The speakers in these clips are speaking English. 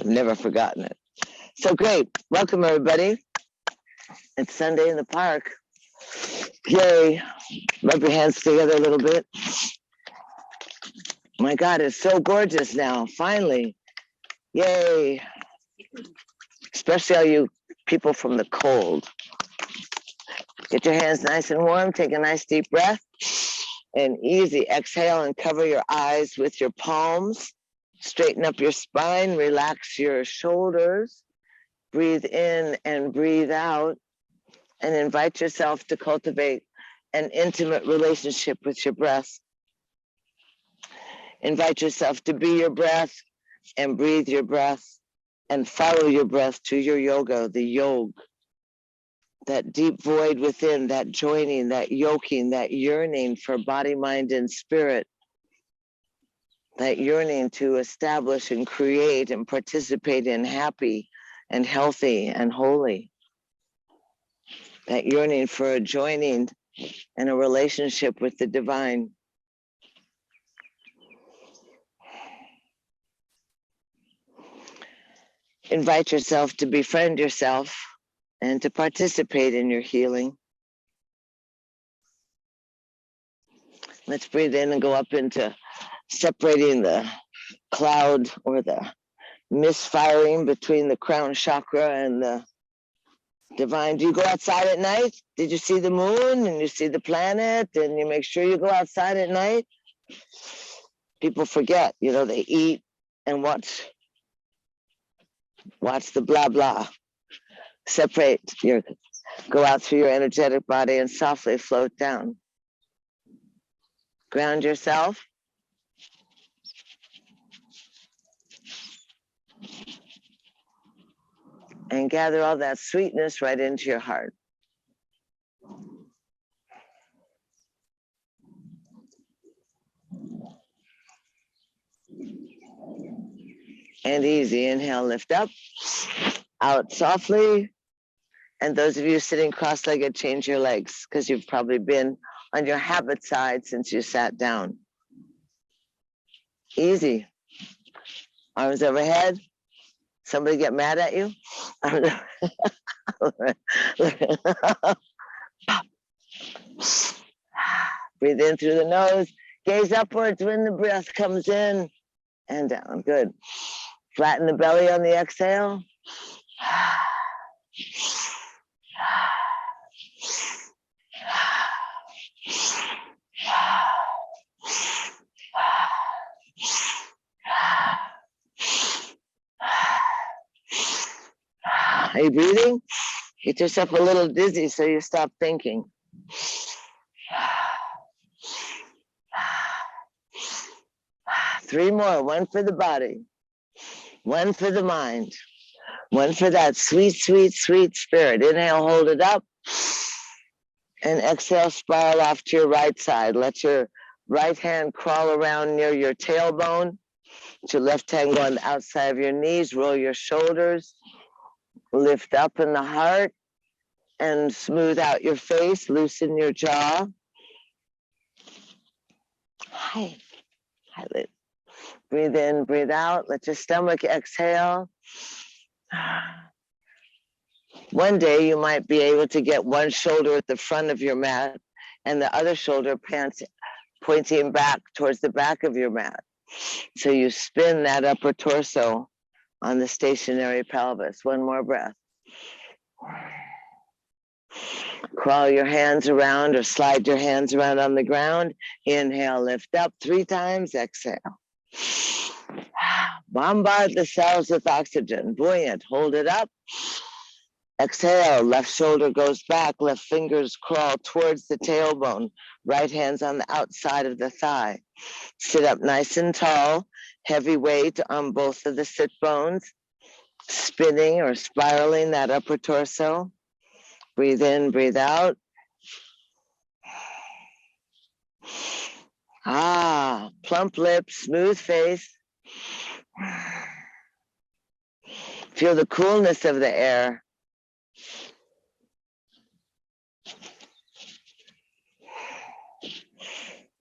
never forgotten it. So great. Welcome, everybody. It's Sunday in the park. Yay. Rub your hands together a little bit. My God, it's so gorgeous now. Finally. Yay. Especially all you people from the cold. Get your hands nice and warm. Take a nice deep breath. And easy. Exhale and cover your eyes with your palms. Straighten up your spine. Relax your shoulders. Breathe in and breathe out. And invite yourself to cultivate an intimate relationship with your breath. Invite yourself to be your breath and breathe your breath and follow your breath to your yoga, the yog. That deep void within, that joining, that yoking, that yearning for body, mind, and spirit. That yearning to establish and create and participate in happy and healthy and holy. That yearning for a joining and a relationship with the divine. Invite yourself to befriend yourself and to participate in your healing. Let's breathe in and go up into separating the cloud or the misfiring between the crown chakra and the divine. Do you go outside at night? Did you see the moon and you see the planet and you make sure you go outside at night? People forget, they eat and watch the blah, blah. Go out through your energetic body and softly float down. Ground yourself. And gather all that sweetness right into your heart. And easy. Inhale, lift up. Out softly. And those of you sitting cross-legged, change your legs because you've probably been on your habit side since you sat down. Easy. Arms overhead. Somebody get mad at you? Breathe in through the nose. Gaze upwards when the breath comes in and down. Good. Flatten the belly on the exhale. Are you breathing? Get yourself a little dizzy so you stop thinking. 3 more. 1 for the body. 1 for the mind. 1 for that sweet, sweet, sweet spirit. Inhale, hold it up. And exhale, spiral off to your right side. Let your right hand crawl around near your tailbone. Let your left hand go on the outside of your knees. Roll your shoulders. Lift up in the heart and smooth out your face. Loosen your jaw. Hi. Breathe in, breathe out. Let your stomach exhale. One day you might be able to get one shoulder at the front of your mat and the other shoulder pointing back towards the back of your mat. So you spin that upper torso on the stationary pelvis. 1 more breath. Crawl your hands around or slide your hands around on the ground. Inhale, lift up 3 times. Exhale. Bombard the cells with oxygen. Buoyant. Hold it up. Exhale. Left shoulder goes back. Left fingers crawl towards the tailbone. Right hand's on the outside of the thigh. Sit up nice and tall. Heavy weight on both of the sit bones. Spinning or spiraling that upper torso. Breathe in, breathe out. Plump lips, smooth face. Feel the coolness of the air.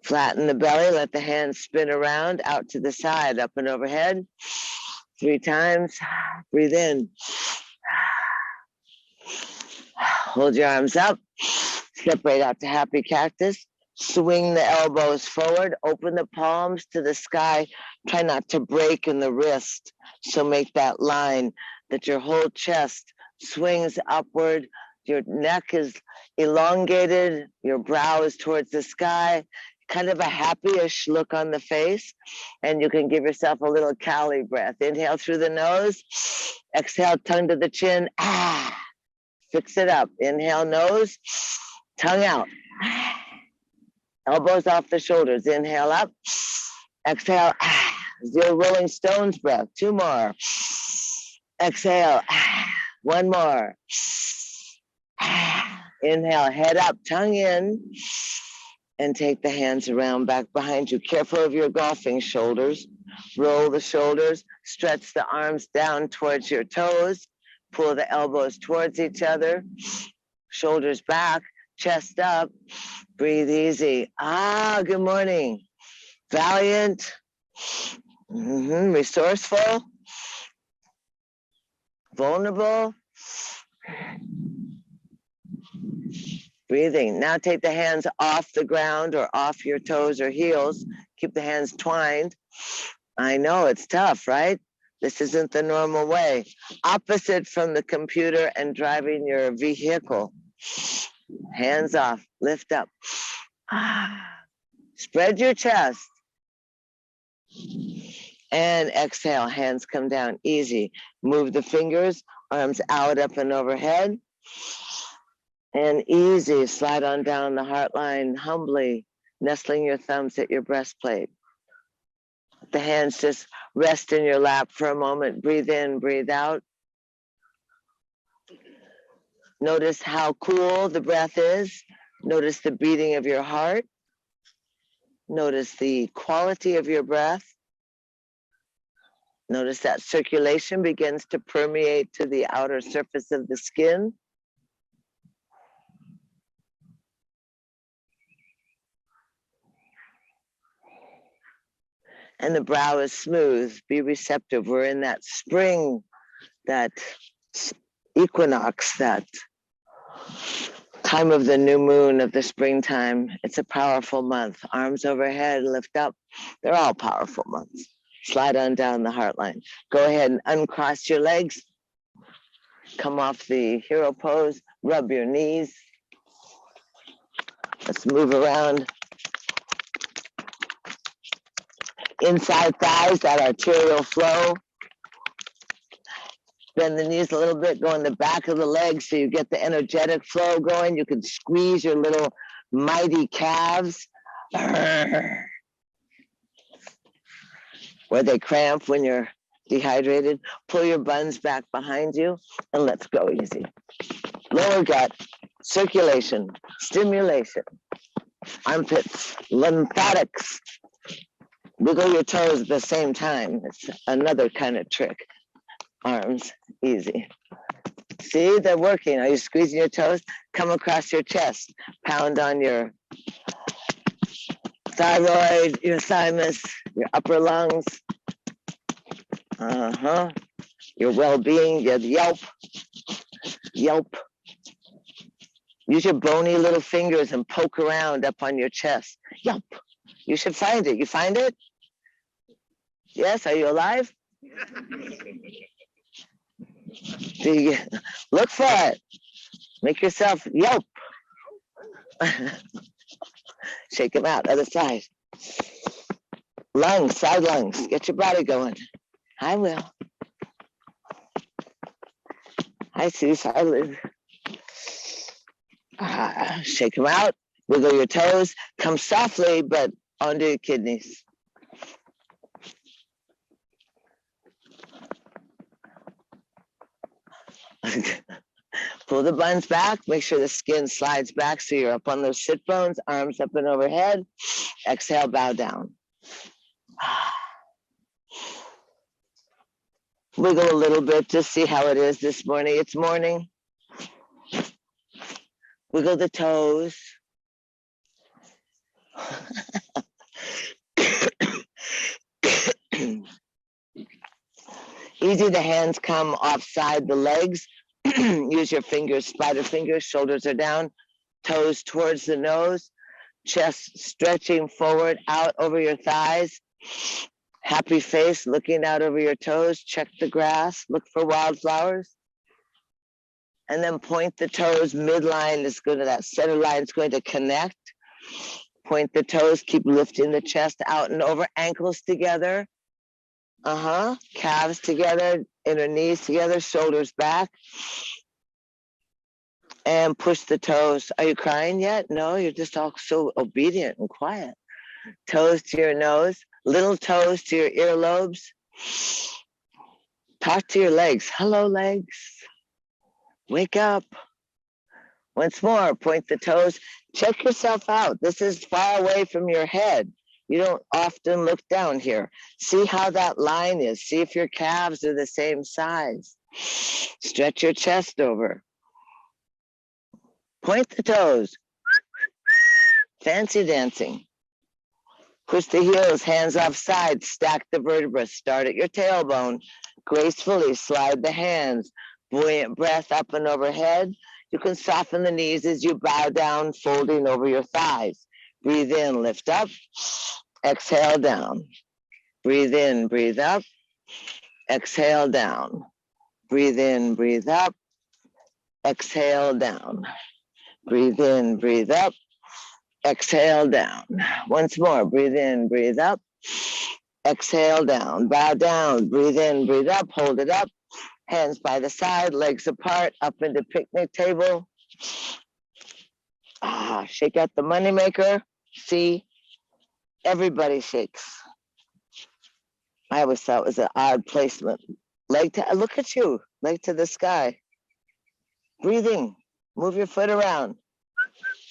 Flatten the belly, let the hands spin around, out to the side, up and overhead. 3 times. Breathe in. Hold your arms up. Step right out to happy cactus. Swing the elbows forward. Open the palms to the sky. Try not to break in the wrist. So make that line that your whole chest swings upward. Your neck is elongated. Your brow is towards the sky. Kind of a happy-ish look on the face. And you can give yourself a little Kali breath. Inhale through the nose. Exhale, tongue to the chin. Ah. Fix it up. Inhale, nose. Tongue out. Elbows off the shoulders. Inhale up. Exhale. Your Rolling Stones breath. 2 more. Exhale. 1 more. Inhale. Head up. Tongue in. And take the hands around back behind you. Careful of your golfing shoulders. Roll the shoulders. Stretch the arms down towards your toes. Pull the elbows towards each other. Shoulders back. Chest up. Breathe easy. Good morning. Valiant. Resourceful. Vulnerable. Breathing. Now take the hands off the ground or off your toes or heels. Keep the hands twined. I know it's tough, right? This isn't the normal way. Opposite from the computer and driving your vehicle. Hands off. Lift up. Spread your chest. And exhale. Hands come down. Easy. Move the fingers. Arms out, up, and overhead. And easy, slide on down the heart line, humbly nestling your thumbs at your breastplate. The hands just rest in your lap for a moment. Breathe in, breathe out. Notice how cool the breath is. Notice the beating of your heart. Notice the quality of your breath. Notice that circulation begins to permeate to the outer surface of the skin. And the brow is smooth. Be receptive. We're in that spring, that equinox, that time of the new moon of the springtime. It's a powerful month. Arms overhead, lift up. They're all powerful months. Slide on down the heart line. Go ahead and uncross your legs. Come off the hero pose. Rub your knees. Let's move around. Inside thighs, that arterial flow. Bend the knees a little bit, go in the back of the legs so you get the energetic flow going. You can squeeze your little mighty calves. Where they cramp when you're dehydrated. Pull your buns back behind you and let's go easy. Lower gut, circulation, stimulation, armpits, lymphatics. Wiggle your toes at the same time. It's another kind of trick. Arms, easy. See, they're working. Are you squeezing your toes? Come across your chest. Pound on your thyroid, your thymus, your upper lungs. Your well-being, your yelp. Yelp. Use your bony little fingers and poke around up on your chest. Yelp. You should find it. You find it? Yes, are you alive? Look for it. Make yourself yelp. Shake them out, other side. Lungs, side lungs. Get your body going. I will. I see side. Shake them out. Wiggle your toes. Come softly, but onto your kidneys. Pull the buns back. Make sure the skin slides back so you're up on those sit bones. Arms up and overhead. Exhale, bow down. Wiggle a little bit to see how it is this morning. It's morning. Wiggle the toes. Easy, the hands come offside the legs. Use your fingers, spider fingers, shoulders are down, toes towards the nose, chest stretching forward out over your thighs. Happy face looking out over your toes. Check the grass, look for wildflowers. And then point the toes, midline is going to, that center line is going to connect. Point the toes, keep lifting the chest out and over, ankles together. Calves together, inner knees together, shoulders back. And push the toes. Are you crying yet? No, you're just all so obedient and quiet. Toes to your nose, little toes to your earlobes. Talk to your legs. Hello, legs. Wake up. Once more, point the toes. Check yourself out. This is far away from your head. You don't often look down here. See how that line is. See if your calves are the same size. Stretch your chest over. Point the toes. Fancy dancing. Push the heels, hands off sides, stack the vertebrae. Start at your tailbone. Gracefully slide the hands. Buoyant breath up and overhead. You can soften the knees as you bow down, folding over your thighs. Breathe in, lift up. Exhale down. Breathe in, breathe up. Exhale down. Breathe in, breathe up. Exhale down. Breathe in, breathe up. Exhale down. Once more, breathe in, breathe up. Exhale down. Bow down. Breathe in, breathe up. Hold it up. Hands by the side, legs apart, up into picnic table. Shake out the moneymaker. See, everybody shakes. I always thought it was an odd placement. Leg to, look at you, leg to the sky. Breathing, move your foot around.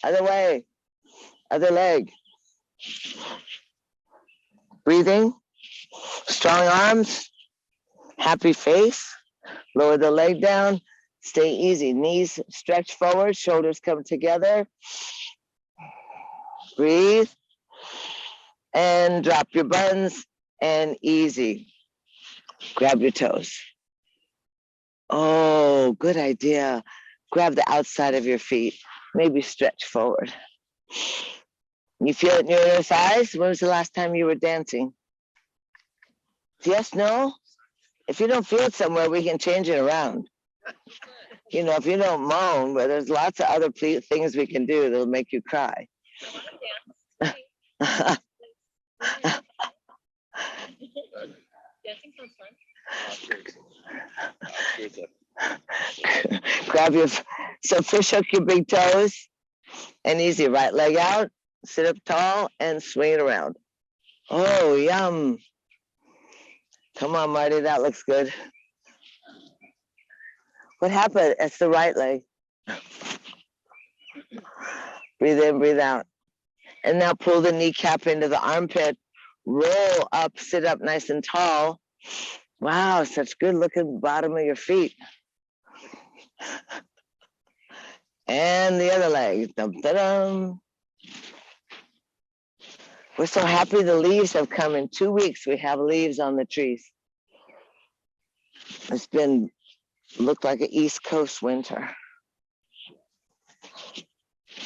Other way, other leg. Breathing, strong arms, happy face. Lower the leg down, stay easy. Knees stretch forward, shoulders come together. Breathe. And drop your buns and easy. Grab your toes. Oh, good idea. Grab the outside of your feet. Maybe stretch forward. You feel it in your inner thighs? When was the last time you were dancing? Yes, no? If you don't feel it somewhere, we can change it around. You know, if you don't moan, but there's lots of other things we can do that'll make you cry. Grab your, so fish hook your big toes and easy. Right leg out, sit up tall and swing it around. Oh, yum. Come on, Marty, that looks good. What happened? It's the right leg. Breathe in, breathe out. And now pull the kneecap into the armpit. Roll up, sit up nice and tall. Wow, such good looking bottom of your feet. And the other leg. Dum, dum, dum. We're so happy the leaves have come. In 2 weeks. We have leaves on the trees. It's been, looked like an East Coast winter.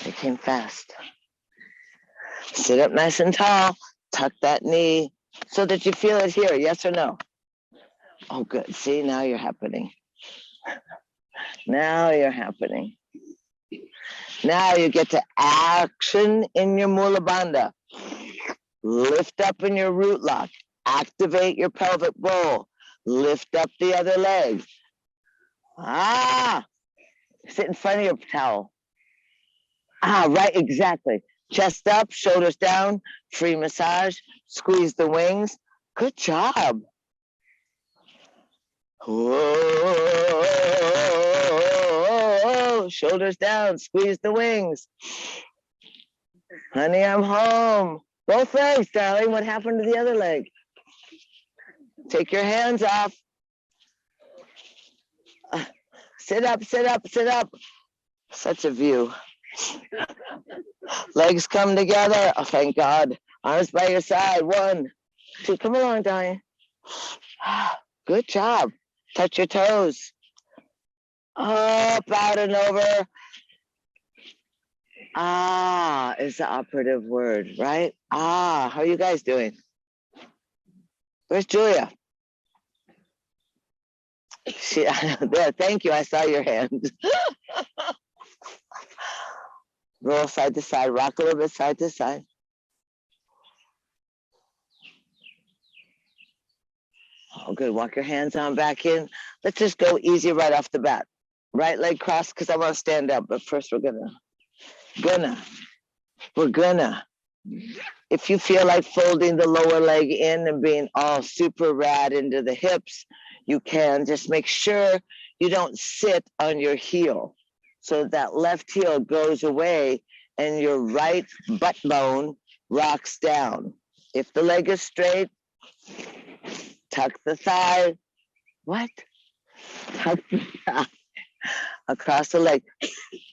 They came fast. Sit up nice and tall. Tuck that knee so that you feel it here. Yes or no? Oh, good. See, now you're happening. Now you're happening. Now you get to action in your Mula Bandha. Lift up in your root lock. Activate your pelvic bowl. Lift up the other leg. Sit in front of your towel. Right, exactly. Chest up, shoulders down, free massage, squeeze the wings. Good job. Whoa, shoulders down, squeeze the wings. Honey, I'm home. Both legs, darling. What happened to the other leg? Take your hands off. Sit up, sit up, sit up. Such a view. Legs come together. Oh, thank God. Arms by your side. 1, 2. Come along, darling. Good job. Touch your toes. Up, out, and over. Ah is the operative word, right? Ah, how are you guys doing? Where's Julia? She, there, thank you. I saw your hand. Roll side to side, rock a little bit side to side. Oh, good. Walk your hands on back in. Let's just go easy right off the bat. Right leg cross, because I want to stand up, but first we're gonna. If you feel like folding the lower leg in and being all super rad into the hips, you can. Just make sure you don't sit on your heel. So that left heel goes away and your right butt bone rocks down. If the leg is straight, tuck the thigh. What? Tuck the thigh across the leg.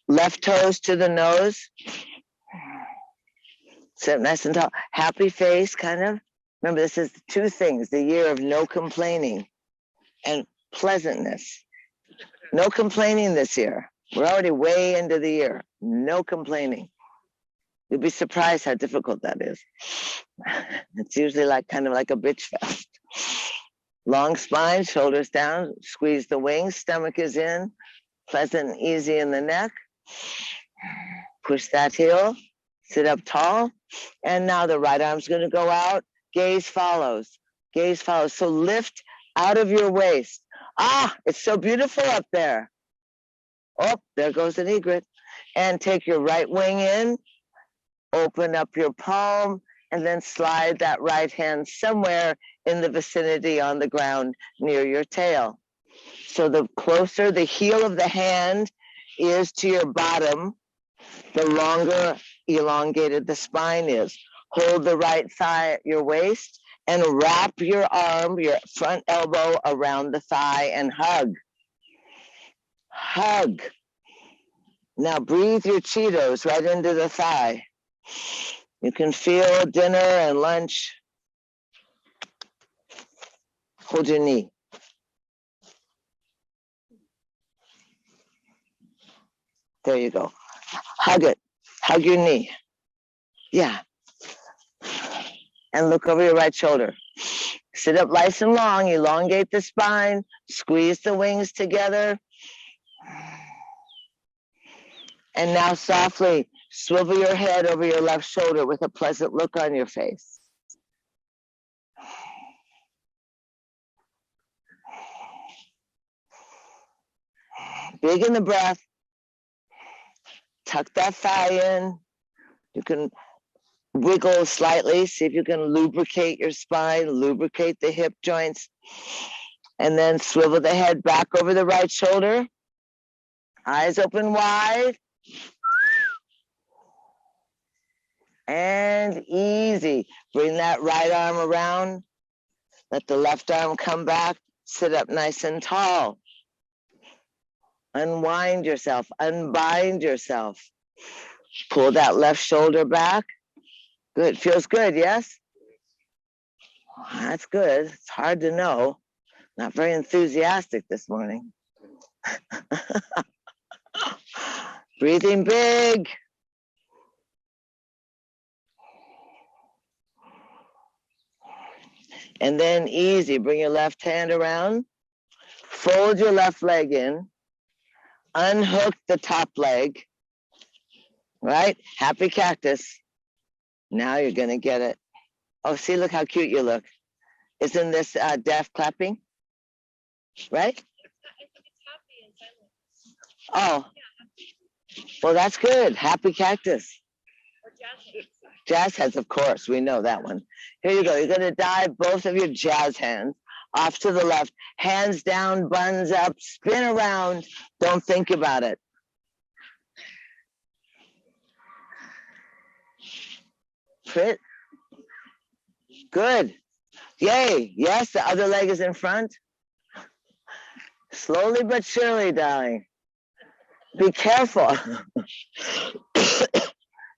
Left toes to the nose. Sit nice and tall. Happy face, kind of. Remember, this is two things, the year of no complaining and pleasantness. No complaining this year. We're already way into the year. No complaining. You'll be surprised how difficult that is. It's usually like kind of like a bitch fest. Long spine, shoulders down, squeeze the wings, stomach is in, pleasant and easy in the neck. Push that heel, sit up tall. And now the right arm's gonna go out, gaze follows, gaze follows. So lift out of your waist. Ah, it's so beautiful up there. Oh, there goes an egret. And take your right wing in, open up your palm, and then slide that right hand somewhere in the vicinity on the ground near your tail. So the closer the heel of the hand is to your bottom, the longer elongated the spine is. Hold the right thigh at your waist and wrap your arm, your front elbow around the thigh and hug. Hug. Now breathe your Cheetos right into the thigh. You can feel dinner and lunch. Hold your knee. There you go. Hug it. Hug your knee. Yeah. And look over your right shoulder. Sit up nice and long, elongate the spine, squeeze the wings together. And now softly swivel your head over your left shoulder with a pleasant look on your face. Big in the breath. Tuck that thigh in. You can wiggle slightly, see if you can lubricate your spine, lubricate the hip joints, and then swivel the head back over the right shoulder. Eyes open wide. And easy. Bring that right arm around. Let the left arm come back. Sit up nice and tall. Unwind yourself, unbind yourself. Pull that left shoulder back. Good, feels good, yes? That's good, it's hard to know. Not very enthusiastic this morning. Breathing big. And then easy, bring your left hand around, fold your left leg in, unhook the top leg, right? Happy cactus. Now you're gonna get it. Oh, see, look how cute you look. Isn't this deaf clapping? Right? It's happy and silent. Oh, well, that's good. Happy cactus. Or jazz hands. Jazz hands, of course, we know that one. Here you go. You're gonna dive both of your jazz hands off to the left, hands down, buns up, spin around. Don't think about it. Fit. Good. Yay. Yes, the other leg is in front. Slowly but surely, darling. Be careful.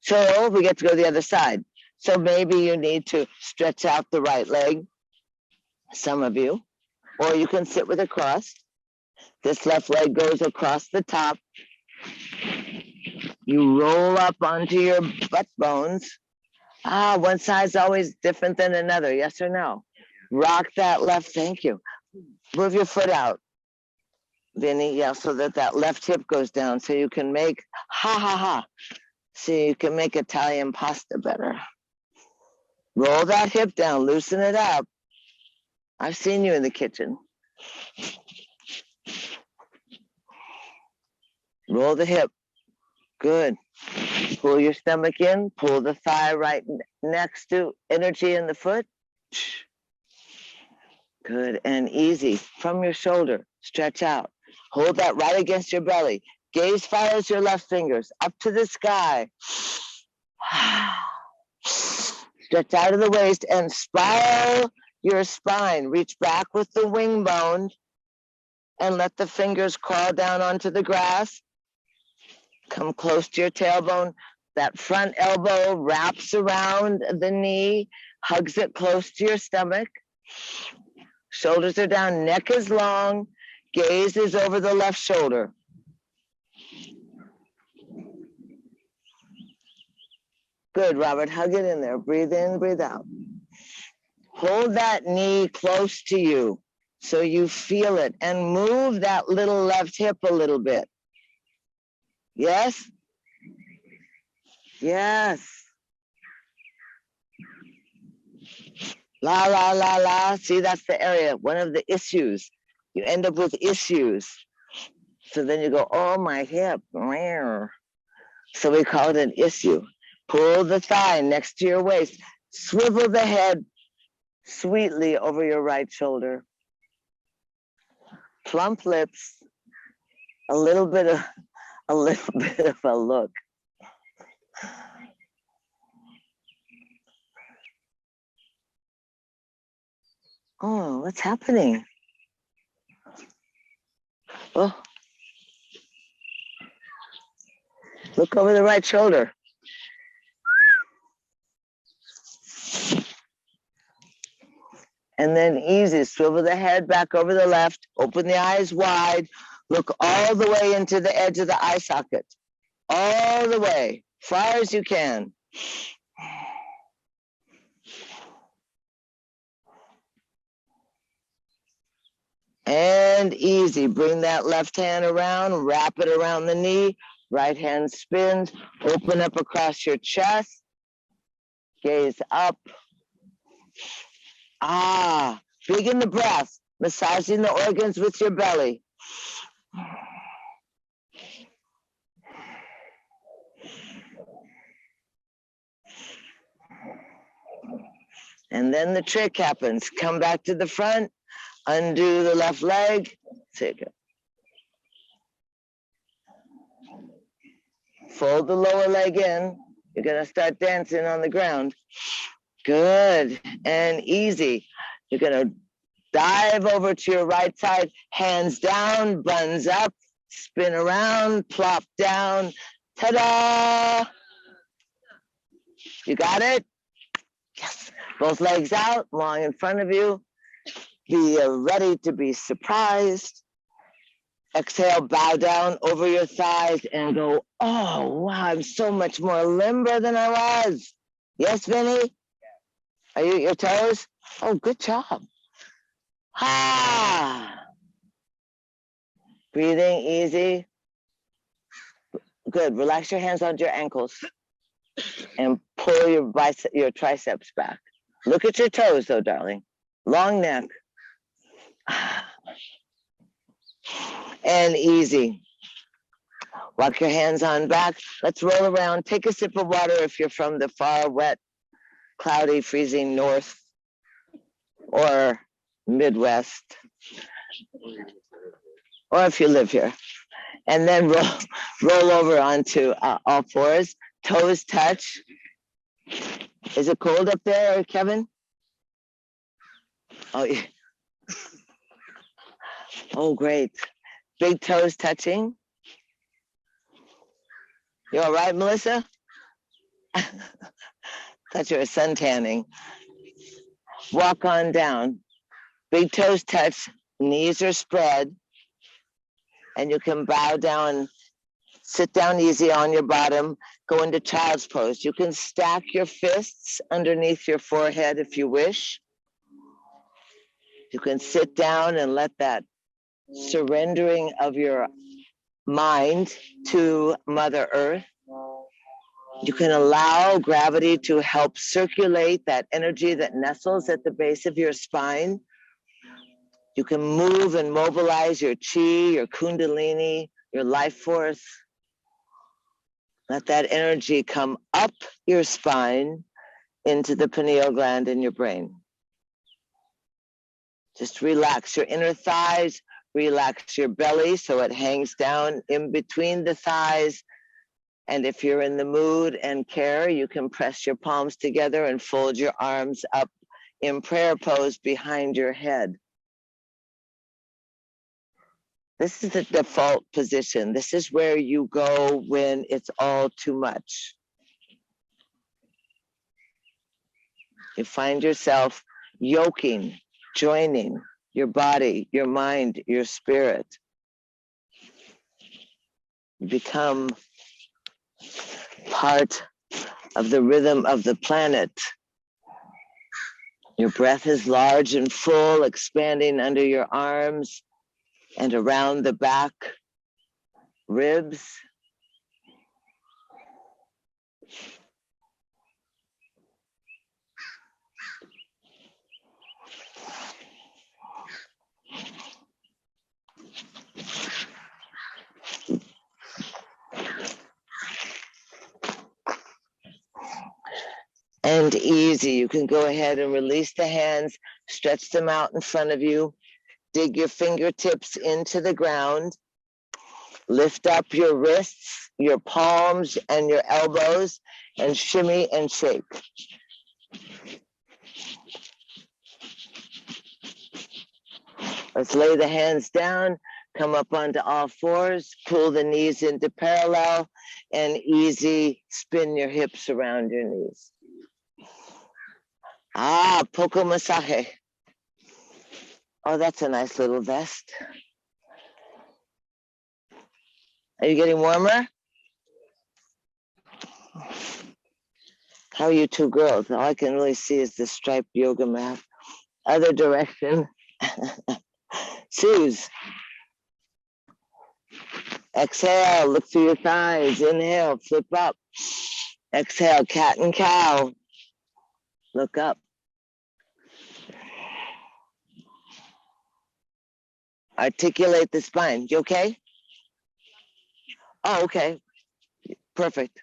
So we get to go to the other side. So maybe you need to stretch out the right leg. Some of you. or you can sit with a cross. This left leg goes across the top. You roll up onto your butt bones. One side's always different than another, yes or no? Rock that left, thank you. Move your foot out, Vinny, yeah, so that left hip goes down so you can make, so you can make Italian pasta better. Roll that hip down, loosen it up. I've seen you in the kitchen. Roll the hip, good. Pull your stomach in, pull the thigh right next to energy in the foot. Good and easy. From your shoulder, stretch out. Hold that right against your belly. Gaze follows your left fingers up to the sky. Stretch out of the waist and spiral your spine. Reach back with the wing bone and let the fingers crawl down onto the grass. Come close to your tailbone. That front elbow wraps around the knee, hugs it close to your stomach. Shoulders are down, neck is long, gaze is over the left shoulder. Good, Robert, hug it in there. Breathe in, breathe out. Hold that knee close to you so you feel it and move that little left hip a little bit. Yes? Yes. La, la, la, la. See, that's the area, one of the issues. You end up with issues. So then you go, oh, my hip. So we call it an issue. Pull the thigh next to your waist. Swivel the head sweetly over your right shoulder. Plump lips. A little bit of a look. Oh, what's happening? Oh, look over the right shoulder. And then easy, swivel the head back over the left, open the eyes wide, look all the way into the edge of the eye socket. All the way, far as you can. And easy, bring that left hand around, wrap it around the knee, right hand spins, open up across your chest, gaze up. Big in the breath, massaging the organs with your belly. And then the trick happens. Come back to the front, undo the left leg, take it. Fold the lower leg in. You're gonna start dancing on the ground. Good and easy. You're gonna dive over to your right side, hands down, buns up, spin around, plop down, ta-da! You got it? Yes. Both legs out, long in front of you. Be ready to be surprised. Exhale, bow down over your thighs and go, oh, wow, I'm so much more limber than I was. Yes, Vinny? Are you at your toes? Oh, good job. Breathing easy. Good. Relax your hands onto your ankles and pull your triceps back. Look at your toes, though, darling. Long neck. And easy. Walk your hands on back. Let's roll around. Take a sip of water if you're from the far, wet, cloudy, freezing north or Midwest, or if you live here. And then roll over onto all fours. Toes touch. Is it cold up there, Kevin? Oh, yeah. Oh, great. Big toes touching. You all right, Melissa? Thought you were sun tanning. Walk on down. Big toes touch. Knees are spread, and you can bow down, sit down easy on your bottom, go into child's pose. You can stack your fists underneath your forehead if you wish. You can sit down and let that surrendering of your mind to Mother Earth. You can allow gravity to help circulate that energy that nestles at the base of your spine. You can move and mobilize your chi, your kundalini, your life force. Let that energy come up your spine into the pineal gland in your brain. Just relax your inner thighs, relax your belly so it hangs down in between the thighs. And if you're in the mood and care, you can press your palms together and fold your arms up in prayer pose behind your head. This is the default position. This is where you go when it's all too much. You find yourself yoking, joining your body, your mind, your spirit. You become part of the rhythm of the planet. Your breath is large and full, expanding under your arms and around the back, ribs. And easy, you can go ahead and release the hands, stretch them out in front of you, dig your fingertips into the ground, lift up your wrists, your palms, and your elbows, and shimmy and shake. Let's lay the hands down, come up onto all fours, pull the knees into parallel, and easy spin your hips around your knees. Ah, poco masaje. Oh, that's a nice little vest. Are you getting warmer? How are you two girls? All I can really see is the striped yoga mat. Other direction. Suze. Exhale, look through your thighs. Inhale, flip up. Exhale, cat and cow. Look up. Articulate the spine. You okay? Oh, okay. Perfect.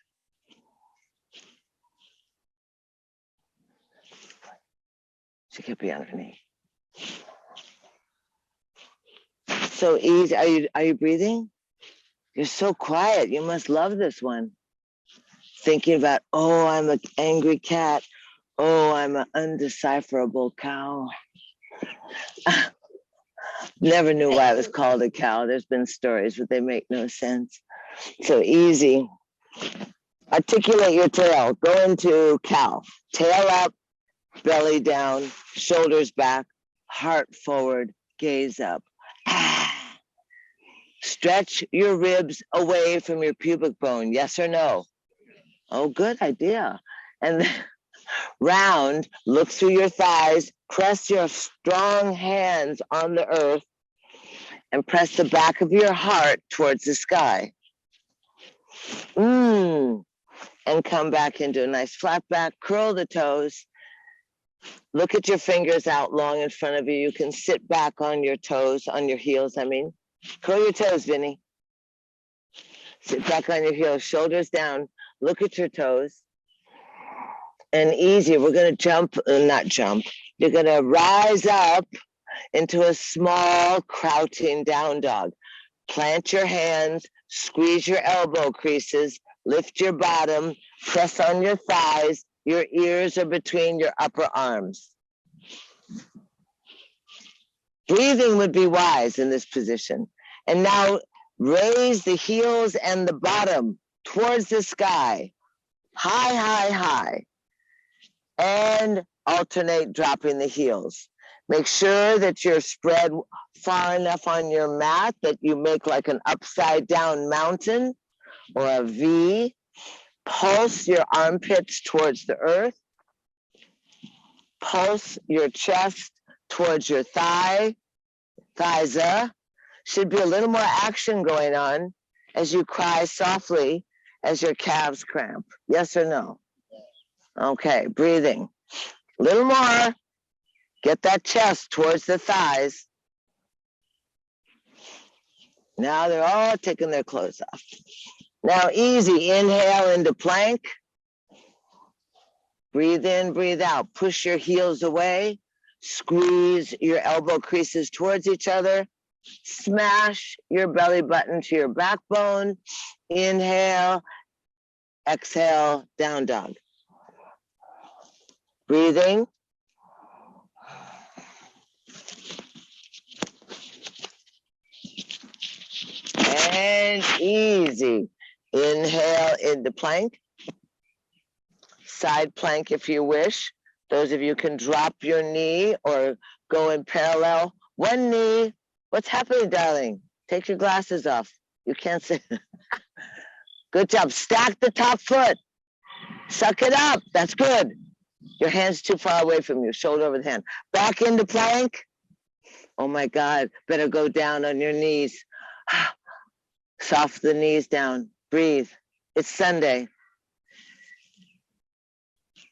She could be underneath. So easy. Are you breathing? You're so quiet. You must love this one. Thinking about, oh, I'm an angry cat. Oh, I'm an undecipherable cow. Never knew why it was called a cow. There's been stories, but they make no sense. So easy. Articulate your tail. Go into cow. Tail up, belly down, shoulders back, heart forward, gaze up. Stretch your ribs away from your pubic bone. Yes or no? Oh, good idea. And then round, look through your thighs, press your strong hands on the earth, and press the back of your heart towards the sky. And come back into a nice flat back, curl the toes. Look at your fingers out long in front of you. You can sit back on your toes, on your heels, I mean. Curl your toes, Vinny. Sit back on your heels, shoulders down. Look at your toes. And easy, we're gonna not jump. You're gonna rise up into a small crouching down dog. Plant your hands, squeeze your elbow creases, lift your bottom, press on your thighs. Your ears are between your upper arms. Breathing would be wise in this position. And now raise the heels and the bottom towards the sky. High, high, high. And alternate dropping the heels. Make sure that you're spread far enough on your mat that you make like an upside down mountain or a V. Pulse your armpits towards the earth. Pulse your chest towards your thighs. Should be a little more action going on as you cry softly as your calves cramp. Yes or no? Okay, breathing. A little more. Get that chest towards the thighs. Now they're all taking their clothes off. Now easy, inhale into plank. Breathe in, breathe out. Push your heels away. Squeeze your elbow creases towards each other. Smash your belly button to your backbone. Inhale, exhale, down dog. Breathing. And easy. Inhale into plank. Side plank if you wish. Those of you can drop your knee or go in parallel. One knee. What's happening, darling? Take your glasses off. You can't see. Good job. Stack the top foot. Suck it up. That's good. Your hand's too far away from you. Shoulder over the hand. Back into plank. Oh my God. Better go down on your knees. Soft the knees down. Breathe. It's Sunday.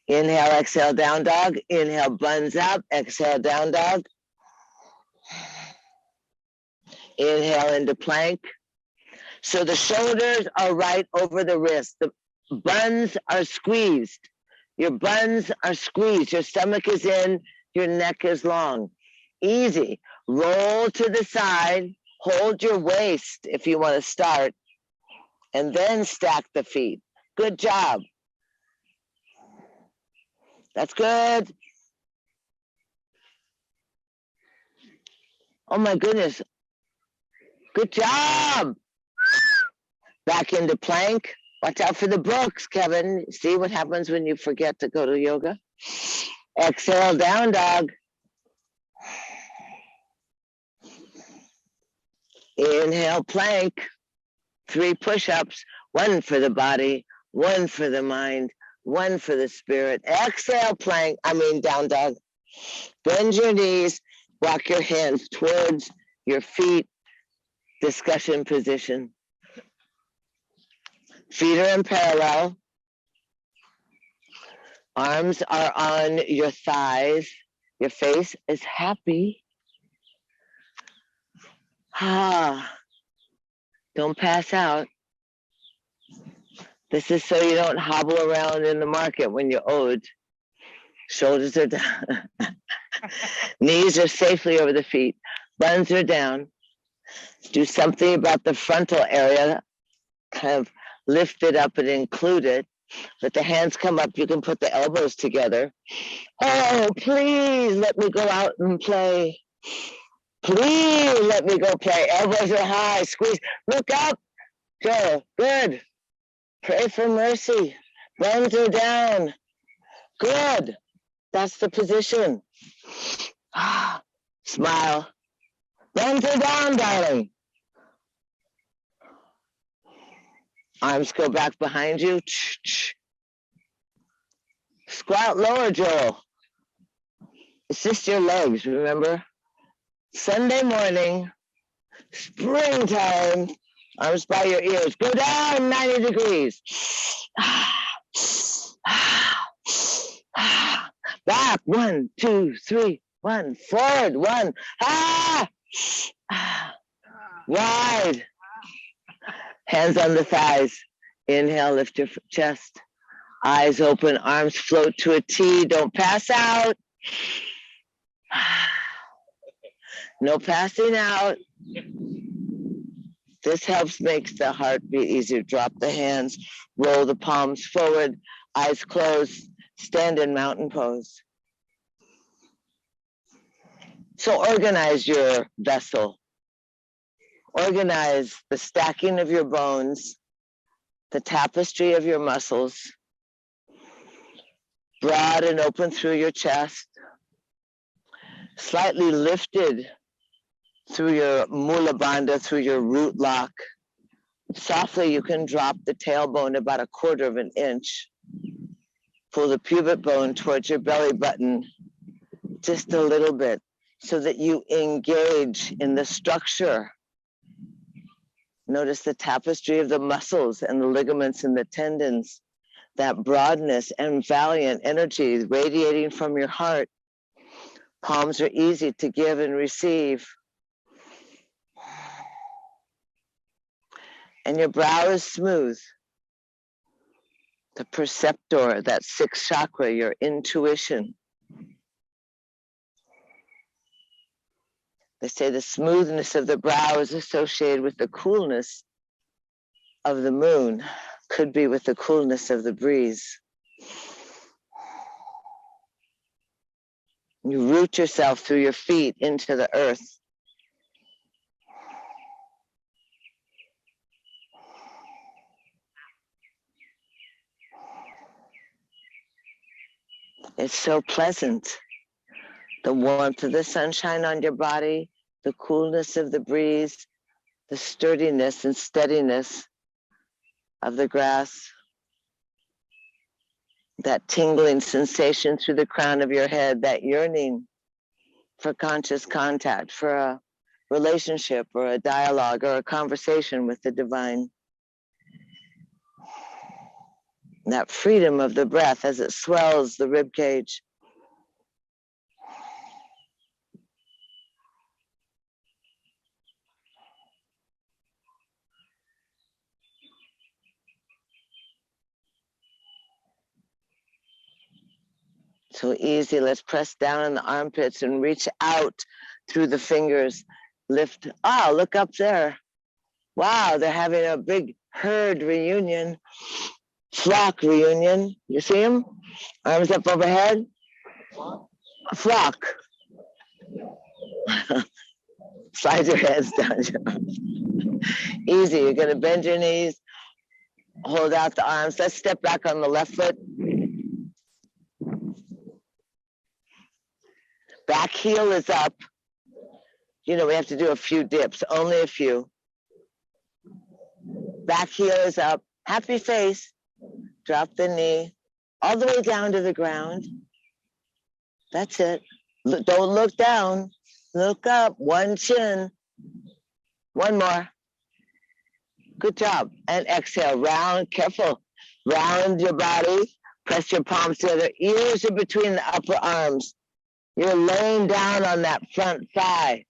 Inhale, exhale, down dog. Inhale, buns up. Exhale, down dog. Inhale into plank. So the shoulders are right over the wrist. The buns are squeezed. Your buns are squeezed. Your stomach is in. Your neck is long. Easy. Roll to the side. Hold your waist if you want to start. And then stack the feet. Good job. That's good. Oh my goodness. Good job. Back into plank. Watch out for the books, Kevin. See what happens when you forget to go to yoga? Exhale, down dog. Inhale, plank. 3 push-ups. 1 for the body, 1 for the mind, 1 for the spirit. Exhale, plank. Down dog. Bend your knees. Walk your hands towards your feet. Discussion position. Feet are in parallel. Arms are on your thighs. Your face is happy. Don't pass out. This is so you don't hobble around in the market when you're old. Shoulders are down. Knees are safely over the feet. Buns are down. Do something about the frontal area. Kind of lift it up and include it. Let the hands come up. You can put the elbows together. Oh, please let me go out and play. Please let me go play. Elbows are high. Squeeze. Look up. Joe. Good. Pray for mercy. Buns are down. Good. That's the position. Smile. Buns are down, darling. Arms go back behind you. Squat lower, Joel. It's just your legs, remember? Sunday morning, springtime, arms by your ears. Go down 90 degrees. Back, 1, 2, 3, 1. Forward, 1. Wide. Hands on the thighs. Inhale, lift your chest. Eyes open, arms float to a T. Don't pass out. No passing out. This helps make the heartbeat easier. Drop the hands, roll the palms forward, eyes closed, stand in mountain pose. So organize your vessel. Organize the stacking of your bones, the tapestry of your muscles, broad and open through your chest, slightly lifted through your Mula Bandha, through your root lock. Softly, you can drop the tailbone about 1/4 of an inch. Pull the pubic bone towards your belly button just a little bit so that you engage in the structure. Notice the tapestry of the muscles and the ligaments and the tendons, that broadness and valiant energy radiating from your heart. Palms are easy to give and receive. And your brow is smooth. The perceptor, that sixth chakra, your intuition. They say the smoothness of the brow is associated with the coolness of the moon, could be with the coolness of the breeze. You root yourself through your feet into the earth. It's so pleasant. The warmth of the sunshine on your body, the coolness of the breeze, the sturdiness and steadiness of the grass, that tingling sensation through the crown of your head, that yearning for conscious contact, for a relationship or a dialogue or a conversation with the divine. That freedom of the breath as it swells the rib cage. So easy. Let's press down in the armpits and reach out through the fingers. Lift. Oh, look up there. Wow, they're having a big herd reunion, flock reunion. You see them? Arms up overhead. A flock. Slide your hands down. Easy. You're going to bend your knees. Hold out the arms. Let's step back on the left foot. Back heel is up. You know, we have to do a few dips, only a few. Back heel is up. Happy face. Drop the knee all the way down to the ground. That's it. Don't look down. Look up. One chin. One more. Good job. And exhale. Round. Careful. Round your body. Press your palms together. Ears are between the upper arms. You're laying down on that front thigh.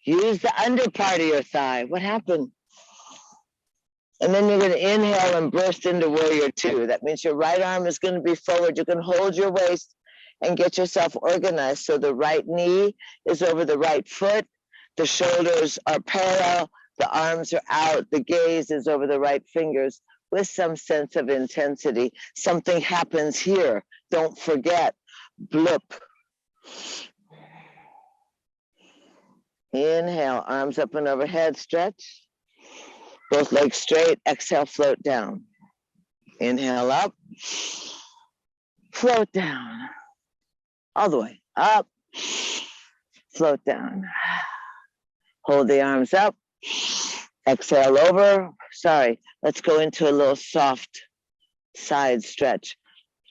Use the under part of your thigh. What happened? And then you're going to inhale and burst into warrior two. That means your right arm is going to be forward. You can hold your waist and get yourself organized. So the right knee is over the right foot. The shoulders are parallel. The arms are out. The gaze is over the right fingers with some sense of intensity. Something happens here. Don't forget. Blip. Inhale, arms up and overhead, stretch. Both legs straight, exhale, float down. Inhale up, float down. All the way, up, float down. Hold the arms up, exhale over. Sorry, let's go into a little soft side stretch.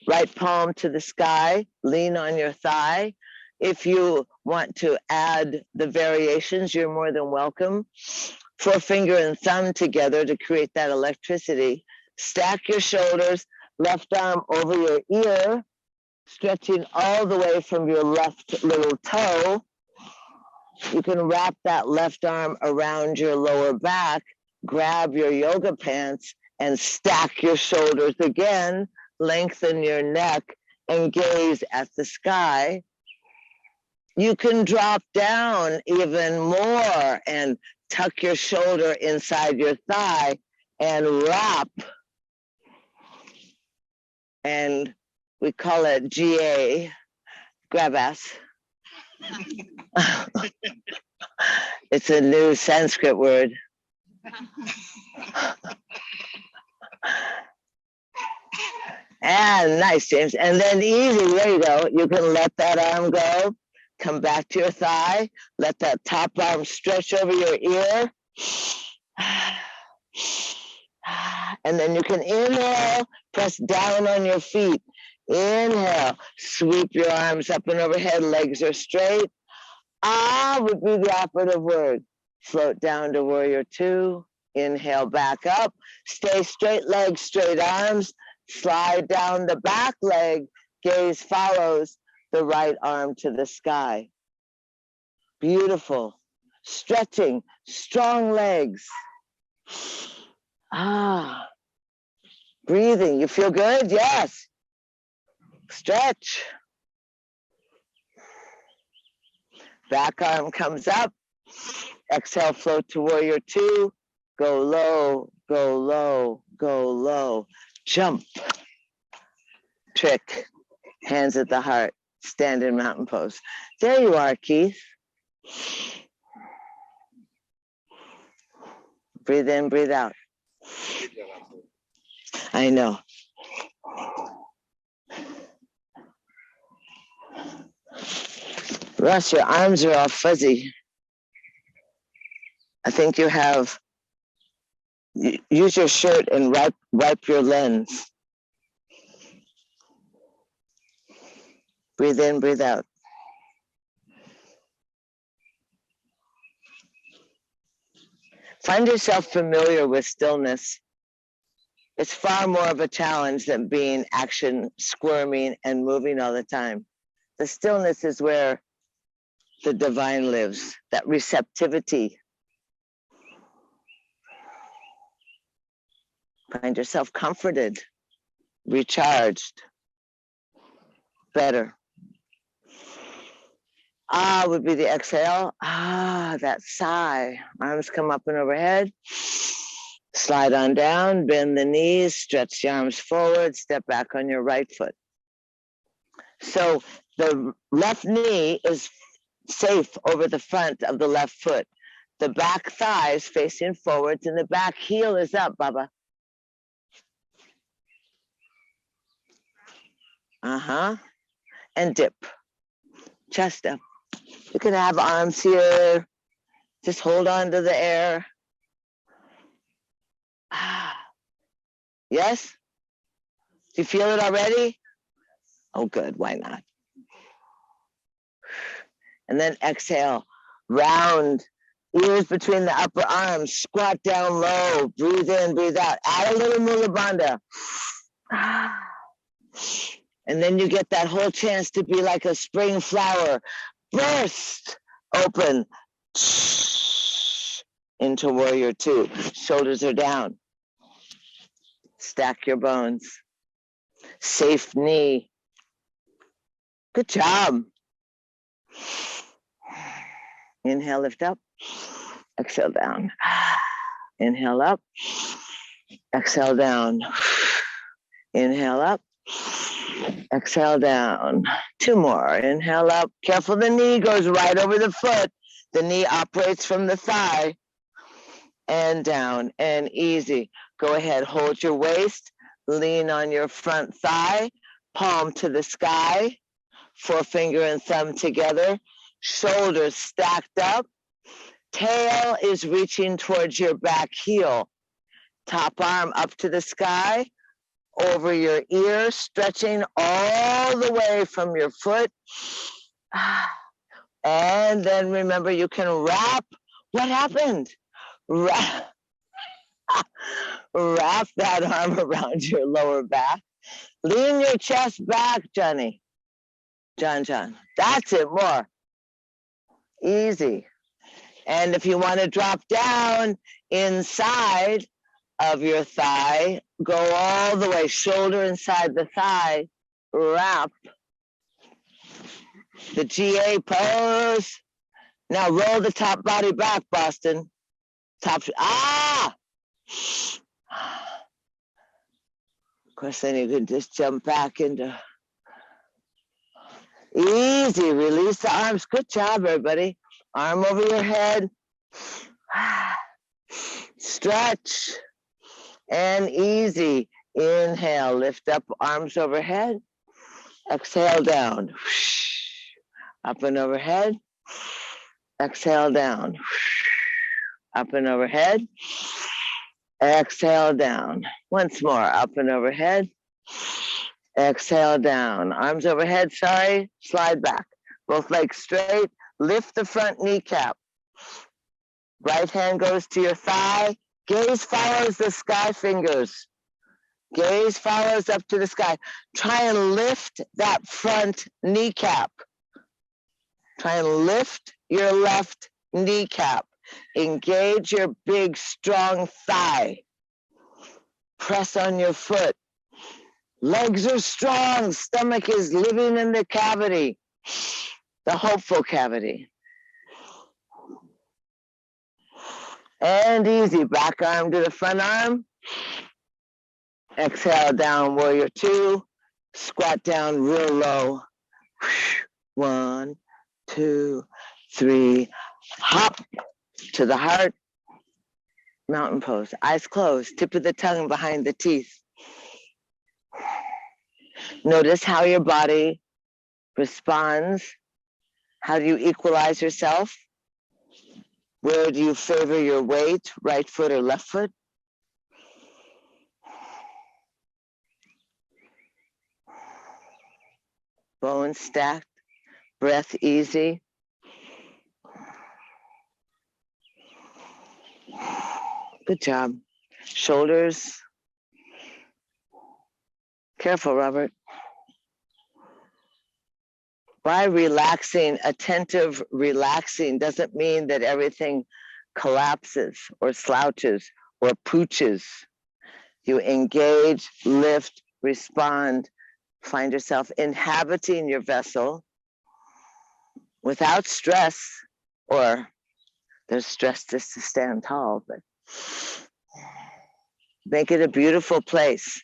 Right palm to the sky, lean on your thigh. If you want to add the variations, you're more than welcome. Forefinger and thumb together to create that electricity. Stack your shoulders, left arm over your ear, stretching all the way from your left little toe. You can wrap that left arm around your lower back, grab your yoga pants, and stack your shoulders again, lengthen your neck, and gaze at the sky. You can drop down even more and tuck your shoulder inside your thigh and wrap. And we call it GA, grab ass. It's a new Sanskrit word. And nice, James. And then easy, there you go. You can let that arm go. Come back to your thigh. Let that top arm stretch over your ear. And then you can inhale, press down on your feet. Inhale, sweep your arms up and overhead, legs are straight. Ah would be the operative word. Float down to warrior two. Inhale, back up. Stay straight legs, straight arms. Slide down the back leg. Gaze follows the right arm to the sky. Beautiful. Stretching, strong legs. Ah. Breathing. You feel good? Yes. Stretch. Back arm comes up. Exhale, float to warrior two. Go low, go low, go low. Jump. Trick. Hands at the heart. Stand in mountain pose. There you are, Keith. Breathe in, breathe out. I know. Russ, your arms are all fuzzy. I think you have, use your shirt and wipe your lens. Breathe in, breathe out. Find yourself familiar with stillness. It's far more of a challenge than being action, squirming, and moving all the time. The stillness is where the divine lives, that receptivity. Find yourself comforted, recharged, better. Ah would be the exhale. Ah, that sigh. Arms come up and overhead. Slide on down, bend the knees, stretch the arms forward, step back on your right foot. So the left knee is safe over the front of the left foot. The back thigh is facing forwards and the back heel is up, Baba. And dip. Chest up. You can have arms here. Just hold on to the air. Yes? Do you feel it already? Oh, good. Why not? And then exhale. Round. Ears between the upper arms. Squat down low. Breathe in, breathe out. Add a little Mula Bandha. And then you get that whole chance to be like a spring flower. Burst open into warrior two. Shoulders are down. Stack your bones. Safe knee. Good job. Inhale, lift up. Exhale down. Inhale up. Exhale down. Inhale up. Exhale down. Two more. Inhale up. Careful, the knee goes right over the foot. The knee operates from the thigh. And down and easy. Go ahead, hold your waist. Lean on your front thigh. Palm to the sky. Forefinger and thumb together. Shoulders stacked up. Tail is reaching towards your back heel. Top arm up to the sky. Over your ear, stretching all the way from your foot. And then remember, you can wrap. What happened? Wrap that arm around your lower back. Lean your chest back, Johnny. John. That's it, more. Easy. And if you want to drop down inside of your thigh, go all the way, shoulder inside the thigh, wrap. The GA pose. Now roll the top body back, Boston. Top, Of course, then you can just jump back into, easy, release the arms. Good job, everybody. Arm over your head. Stretch. And easy. Inhale, lift up, arms overhead. Exhale down. Up and overhead. Exhale down. Up and overhead. Exhale down. Once more. Up and overhead. Exhale down. Arms overhead. Sorry. Slide back. Both legs straight. Lift the front kneecap. Right hand goes to your thigh. Gaze follows the sky fingers. Gaze follows up to the sky. Try and lift that front kneecap. Try and lift your left kneecap. Engage your big, strong thigh. Press on your foot. Legs are strong. Stomach is living in the cavity, the hopeful cavity. And easy. Back arm to the front arm. Exhale down, warrior two. Squat down real low. 1, 2, 3. Hop to the heart. Mountain pose. Eyes closed. Tip of the tongue behind the teeth. Notice how your body responds. How do you equalize yourself? Where do you favor your weight, right foot or left foot? Bones stacked, breath easy. Good job. Shoulders. Careful, Robert. By relaxing, attentive relaxing doesn't mean that everything collapses or slouches or pooches. You engage, lift, respond, find yourself inhabiting your vessel without stress, or there's stress just to stand tall, but make it a beautiful place.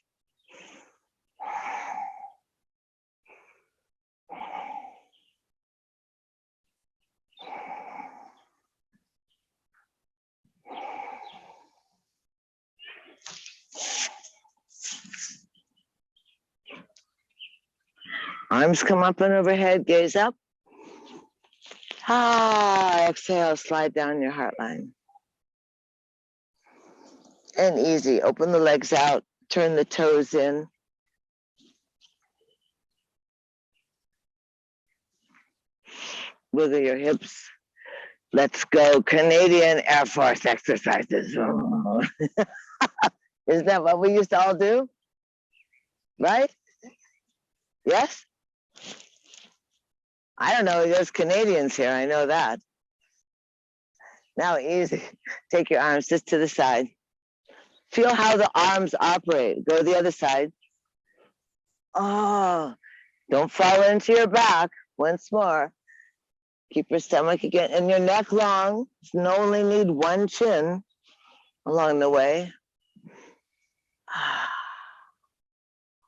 Arms come up and overhead, gaze up. Exhale, slide down your heart line. And easy, open the legs out, turn the toes in. Wiggle your hips. Let's go Canadian Air Force exercises. Isn't that what we used to all do? Right? Yes? I don't know, there's Canadians here, I know that. Now easy, take your arms just to the side. Feel how the arms operate. Go to the other side. Oh, don't fall into your back. Once more. Keep your stomach again and your neck long. You only need one chin along the way.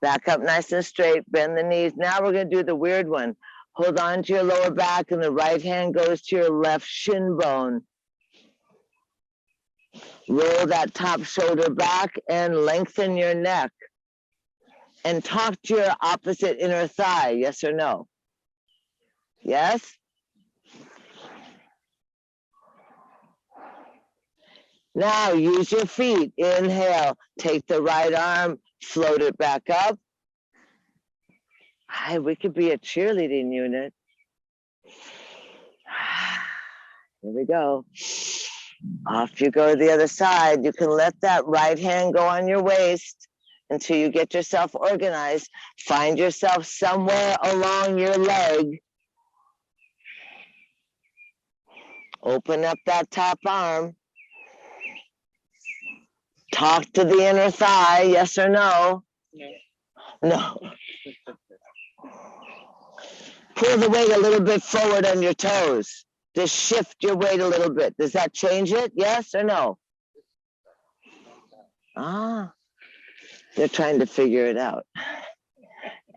Back up nice and straight, bend the knees. Now we're gonna do the weird one. Hold on to your lower back and the right hand goes to your left shin bone. Roll that top shoulder back and lengthen your neck. And talk to your opposite inner thigh, yes or no? Yes? Now use your feet. Inhale, take the right arm, float it back up. Hi, we could be a cheerleading unit. Here we go. Off you go to the other side. You can let that right hand go on your waist until you get yourself organized. Find yourself somewhere along your leg. Open up that top arm. Talk to the inner thigh, yes or no? No. Pull the weight a little bit forward on your toes. Just shift your weight a little bit. Does that change it? Yes or no? They're trying to figure it out.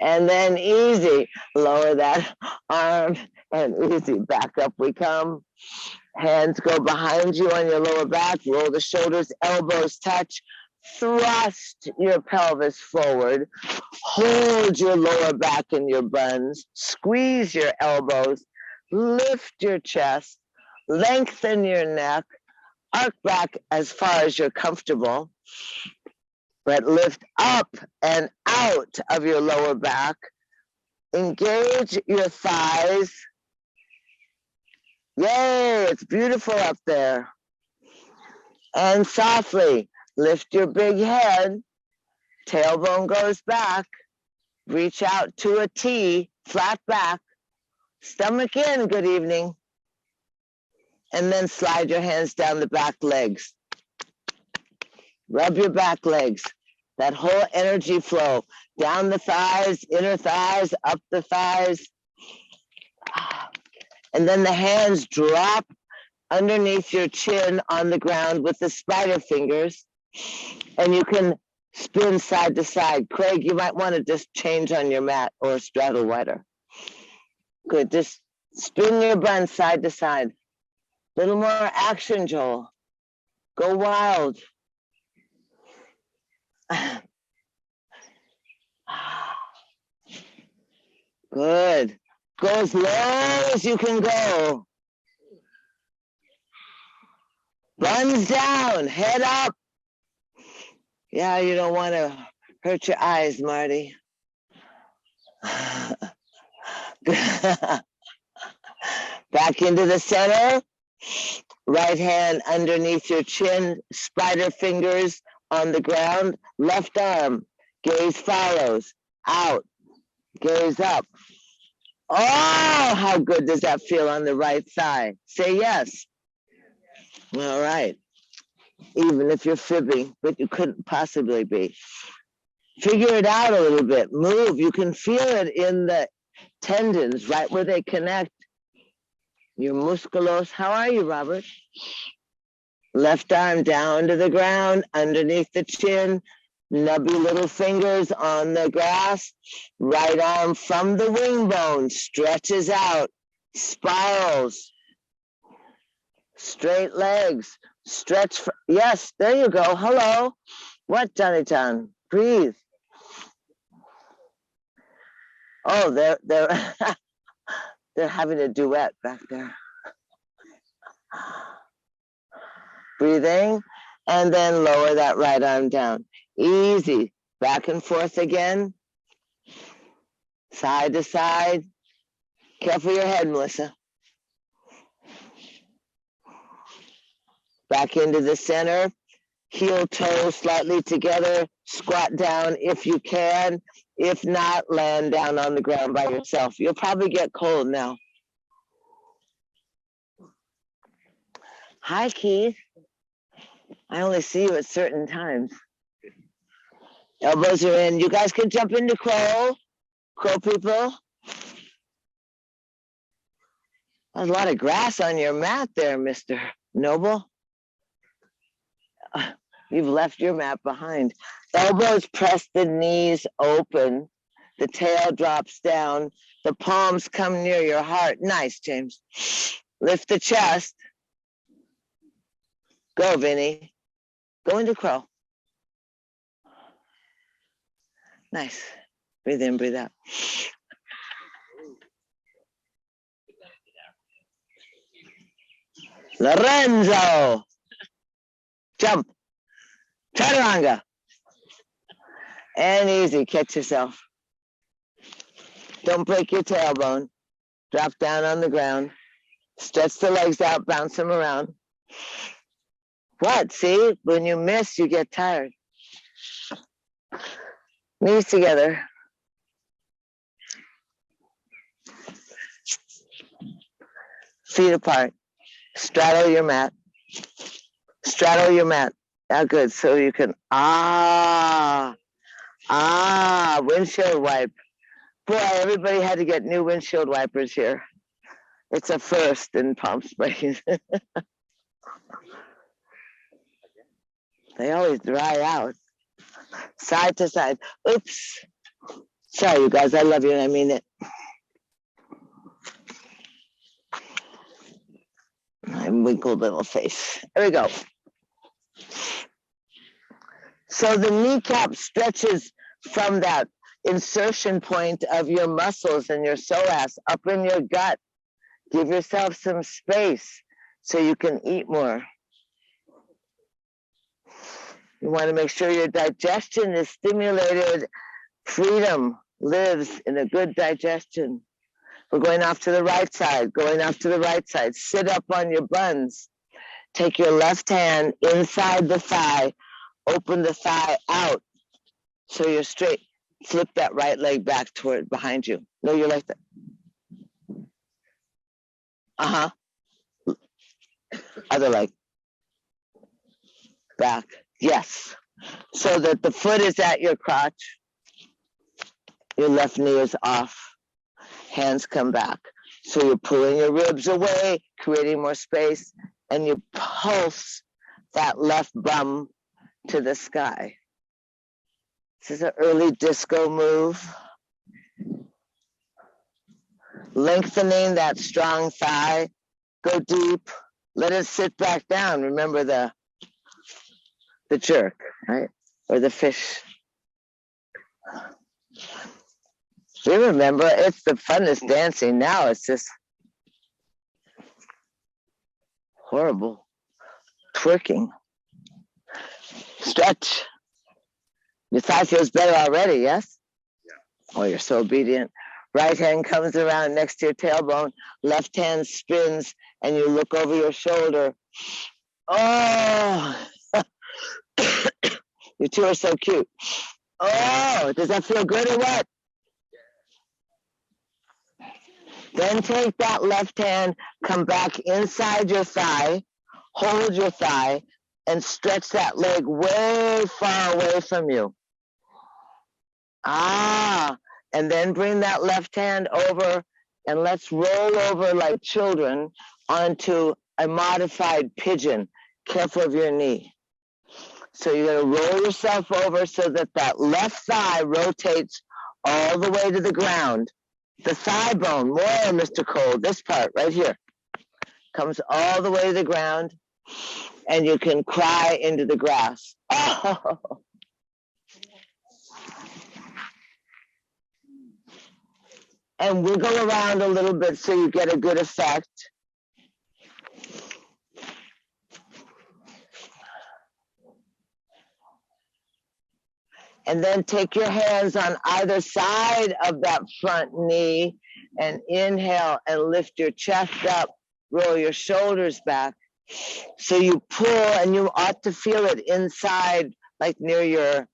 And then easy, lower that arm and easy, back up we come. Hands go behind you on your lower back, roll the shoulders, elbows touch, thrust your pelvis forward, hold your lower back in your buns, squeeze your elbows, lift your chest, lengthen your neck, arc back as far as you're comfortable, but lift up and out of your lower back. Engage your thighs. Yay, it's beautiful up there. And softly lift your big head. Tailbone goes back. Reach out to a T, flat back. Stomach in, good evening. And then slide your hands down the back legs. Rub your back legs. That whole energy flow down the thighs, inner thighs, up the thighs. And then the hands drop underneath your chin on the ground with the spider fingers. And you can spin side to side. Craig, you might want to just change on your mat or straddle wider. Good, just spin your bun side to side. Little more action, Joel. Go wild. Good. Go as low as you can go. Buns down, head up. Yeah, you don't want to hurt your eyes, Marty. Back into the center. Right hand underneath your chin, spider fingers on the ground. Left arm, gaze follows. Out, gaze up. Oh, how good does that feel on the right thigh? Say yes. All right. Even if you're fibbing, but you couldn't possibly be. Figure it out a little bit. Move. You can feel it in the tendons, right where they connect. Your musculos. How are you, Robert? Left arm down to the ground, underneath the chin. Nubby little fingers on the grass. Right arm from the wing bone stretches out, spirals. Straight legs. Stretch. Yes, there you go. Hello. What, Johnny John? Breathe. Oh, they're they're having a duet back there. Breathing, and then lower that right arm down. Easy. Back and forth again. Side to side. Careful your head, Melissa. Back into the center. Heel toes slightly together. Squat down if you can. If not, land down on the ground by yourself. You'll probably get cold now. Hi, Keith. I only see you at certain times. Elbows are in. You guys can jump into crow. Crow people. There's a lot of grass on your mat there, Mr. Noble. You've left your mat behind. Elbows press the knees open. The tail drops down. The palms come near your heart. Nice, James. Lift the chest. Go, Vinny. Go into crow. Nice. Breathe in, breathe out. Lorenzo. Jump. Chaturanga. And easy. Catch yourself. Don't break your tailbone. Drop down on the ground. Stretch the legs out. Bounce them around. What? See? When you miss, you get tired. Knees together. Feet apart. Straddle your mat. Straddle your mat. Yeah, good. So you can, windshield wipe. Boy, everybody had to get new windshield wipers here. It's a first in Palm Springs. They always dry out. Side to side. Oops. Sorry, you guys. I love you and I mean it. My wrinkled little face. There we go. So the kneecap stretches from that insertion point of your muscles and your psoas up in your gut. Give yourself some space so you can eat more. You want to make sure your digestion is stimulated. Freedom lives in a good digestion. We're going off to the right side, going off to the right side. Sit up on your buns. Take your left hand inside the thigh. Open the thigh out so you're straight. Flip that right leg back toward behind you. No, you're like that. Other leg. Back. Yes. So that the foot is at your crotch. Your left knee is off. Hands come back. So you're pulling your ribs away, creating more space, and you pulse that left bum to the sky. This is an early disco move. Lengthening that strong thigh. Go deep. Let it sit back down. Remember the jerk, right? Or the fish. We remember it's the funnest dancing. Now it's just horrible. Twerking. Stretch. Your thigh feels better already, yes? Yeah. Oh, you're so obedient. Right hand comes around next to your tailbone. Left hand spins and you look over your shoulder. Oh, you two are so cute. Oh, does that feel good or what? Then take that left hand, come back inside your thigh, hold your thigh, and stretch that leg way far away from you. And then bring that left hand over and let's roll over like children onto a modified pigeon. Careful of your knee. So you're going to roll yourself over so that that left thigh rotates all the way to the ground. The thigh bone, more, Mr. Cole, this part right here, comes all the way to the ground, and you can cry into the grass. Oh. And wiggle around a little bit so you get a good effect. And then take your hands on either side of that front knee and inhale and lift your chest up, roll your shoulders back. So you pull and you ought to feel it inside, like near your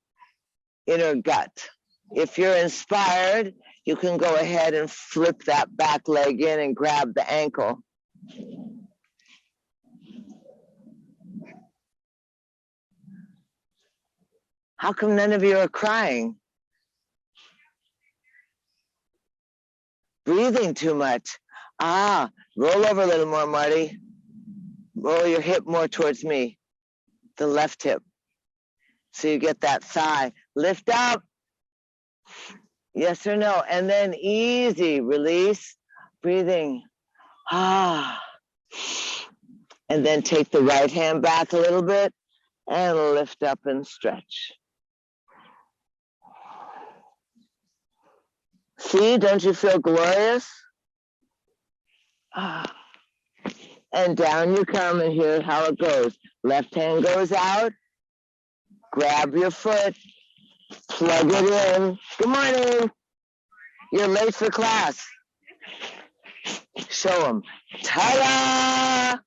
inner gut. If you're inspired, you can go ahead and flip that back leg in and grab the ankle. How come none of you are crying? Breathing too much. Roll over a little more, Marty. Roll your hip more towards me, the left hip. So you get that thigh. Lift up. Yes or no? And then easy, release, breathing. And then take the right hand back a little bit and lift up and stretch. See, don't you feel glorious? And down you come, and here's how it goes. Left hand goes out, grab your foot, plug it in. Good morning. You're late for class. Show them. Ta-da!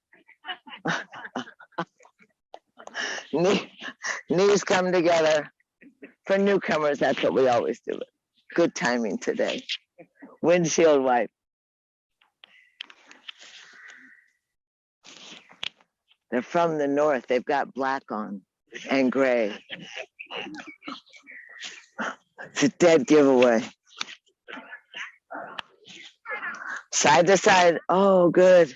Knees come together. For newcomers, that's what we always do. Good timing today. Windshield wipe. They're from the north. They've got black on and gray. It's a dead giveaway. Side to side. Oh, good.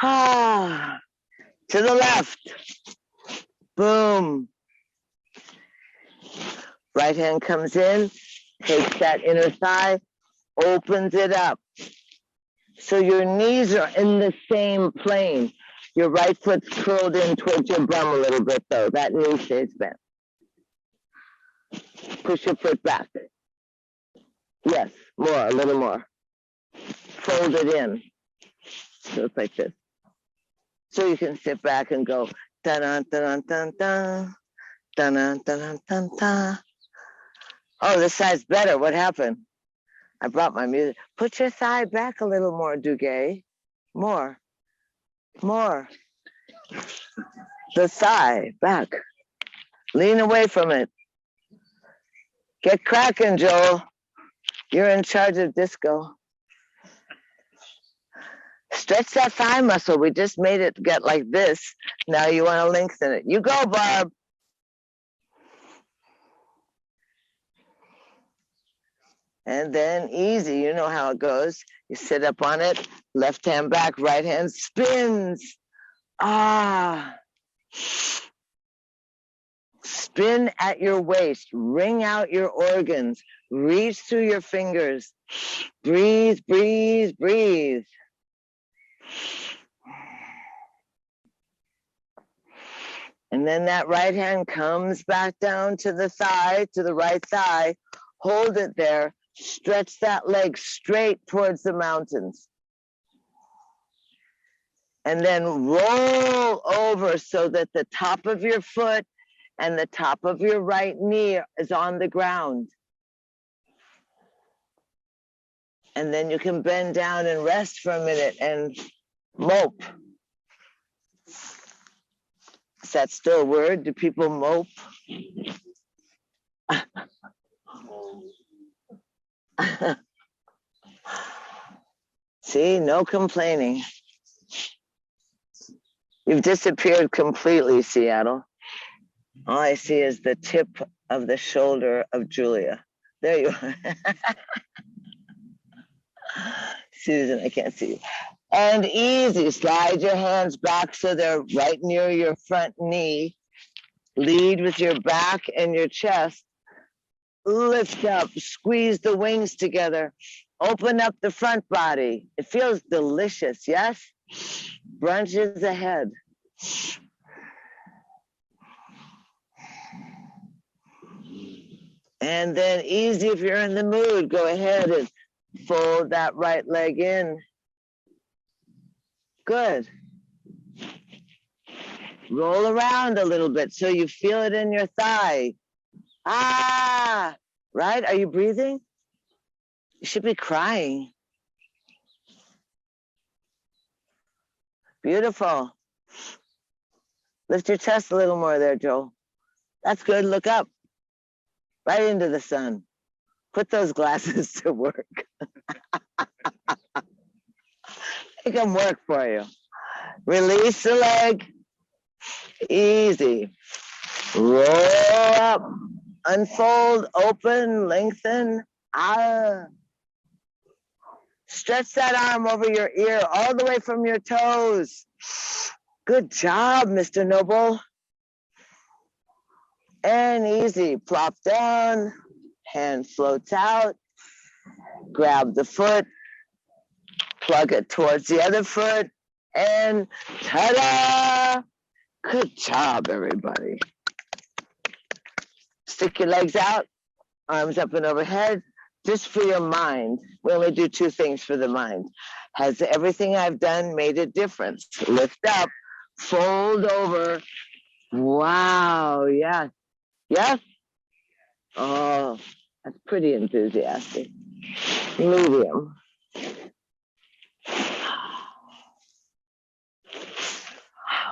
To the left. Boom. Right hand comes in, takes that inner thigh, opens it up. So your knees are in the same plane. Your right foot's curled in towards your bum a little bit, though. That knee stays bent. Push your foot back. Yes, more, a little more. fold it in. So it's like this. So you can sit back and go dun dun dun dun dun dun dun dun dun dun. Oh, this side's better. What happened? I brought my music. Put your thigh back a little more, Duguay. More. More. The thigh back. Lean away from it. Get cracking, Joel. You're in charge of disco. Stretch that thigh muscle. We just made it get like this. Now you want to lengthen it. You go, Barb. And then easy, you know how it goes. You sit up on it, left hand back, right hand spins. Ah. Spin at your waist, wring out your organs, reach through your fingers. Breathe, breathe, breathe. And then that right hand comes back down to the thigh, to the right thigh. Hold it there. Stretch that leg straight towards the mountains. And then roll over so that the top of your foot and the top of your right knee is on the ground. And then you can bend down and rest for a minute and mope. Is that still a word? Do people mope? See, no complaining. You've disappeared completely, Seattle. All I see is the tip of the shoulder of Julia. There you are. Susan, I can't see you. And easy, slide your hands back so they're right near your front knee. Lead with your back and your chest. Lift up, squeeze the wings together. Open up the front body. It feels delicious, yes? Brunch is ahead. And then easy, if you're in the mood, go ahead and fold that right leg in. Good. Roll around a little bit so you feel it in your thigh. Ah, right? Are you breathing? You should be crying. Beautiful. Lift your chest a little more there, Joel. That's good. Look up. Right into the sun. Put those glasses to work. Make them work for you. Release the leg. Easy. Roll up. Unfold, open, lengthen. Ah. Stretch that arm over your ear all the way from your toes. Good job, Mr. Noble. And easy. Plop down. Hand floats out. Grab the foot. Plug it towards the other foot. And ta-da! Good job, everybody. Stick your legs out, arms up and overhead, just for your mind. We only do two things for the mind. Has everything I've done made a difference? Lift up, fold over. Wow, yeah. Yes? Oh, that's pretty enthusiastic. Medium.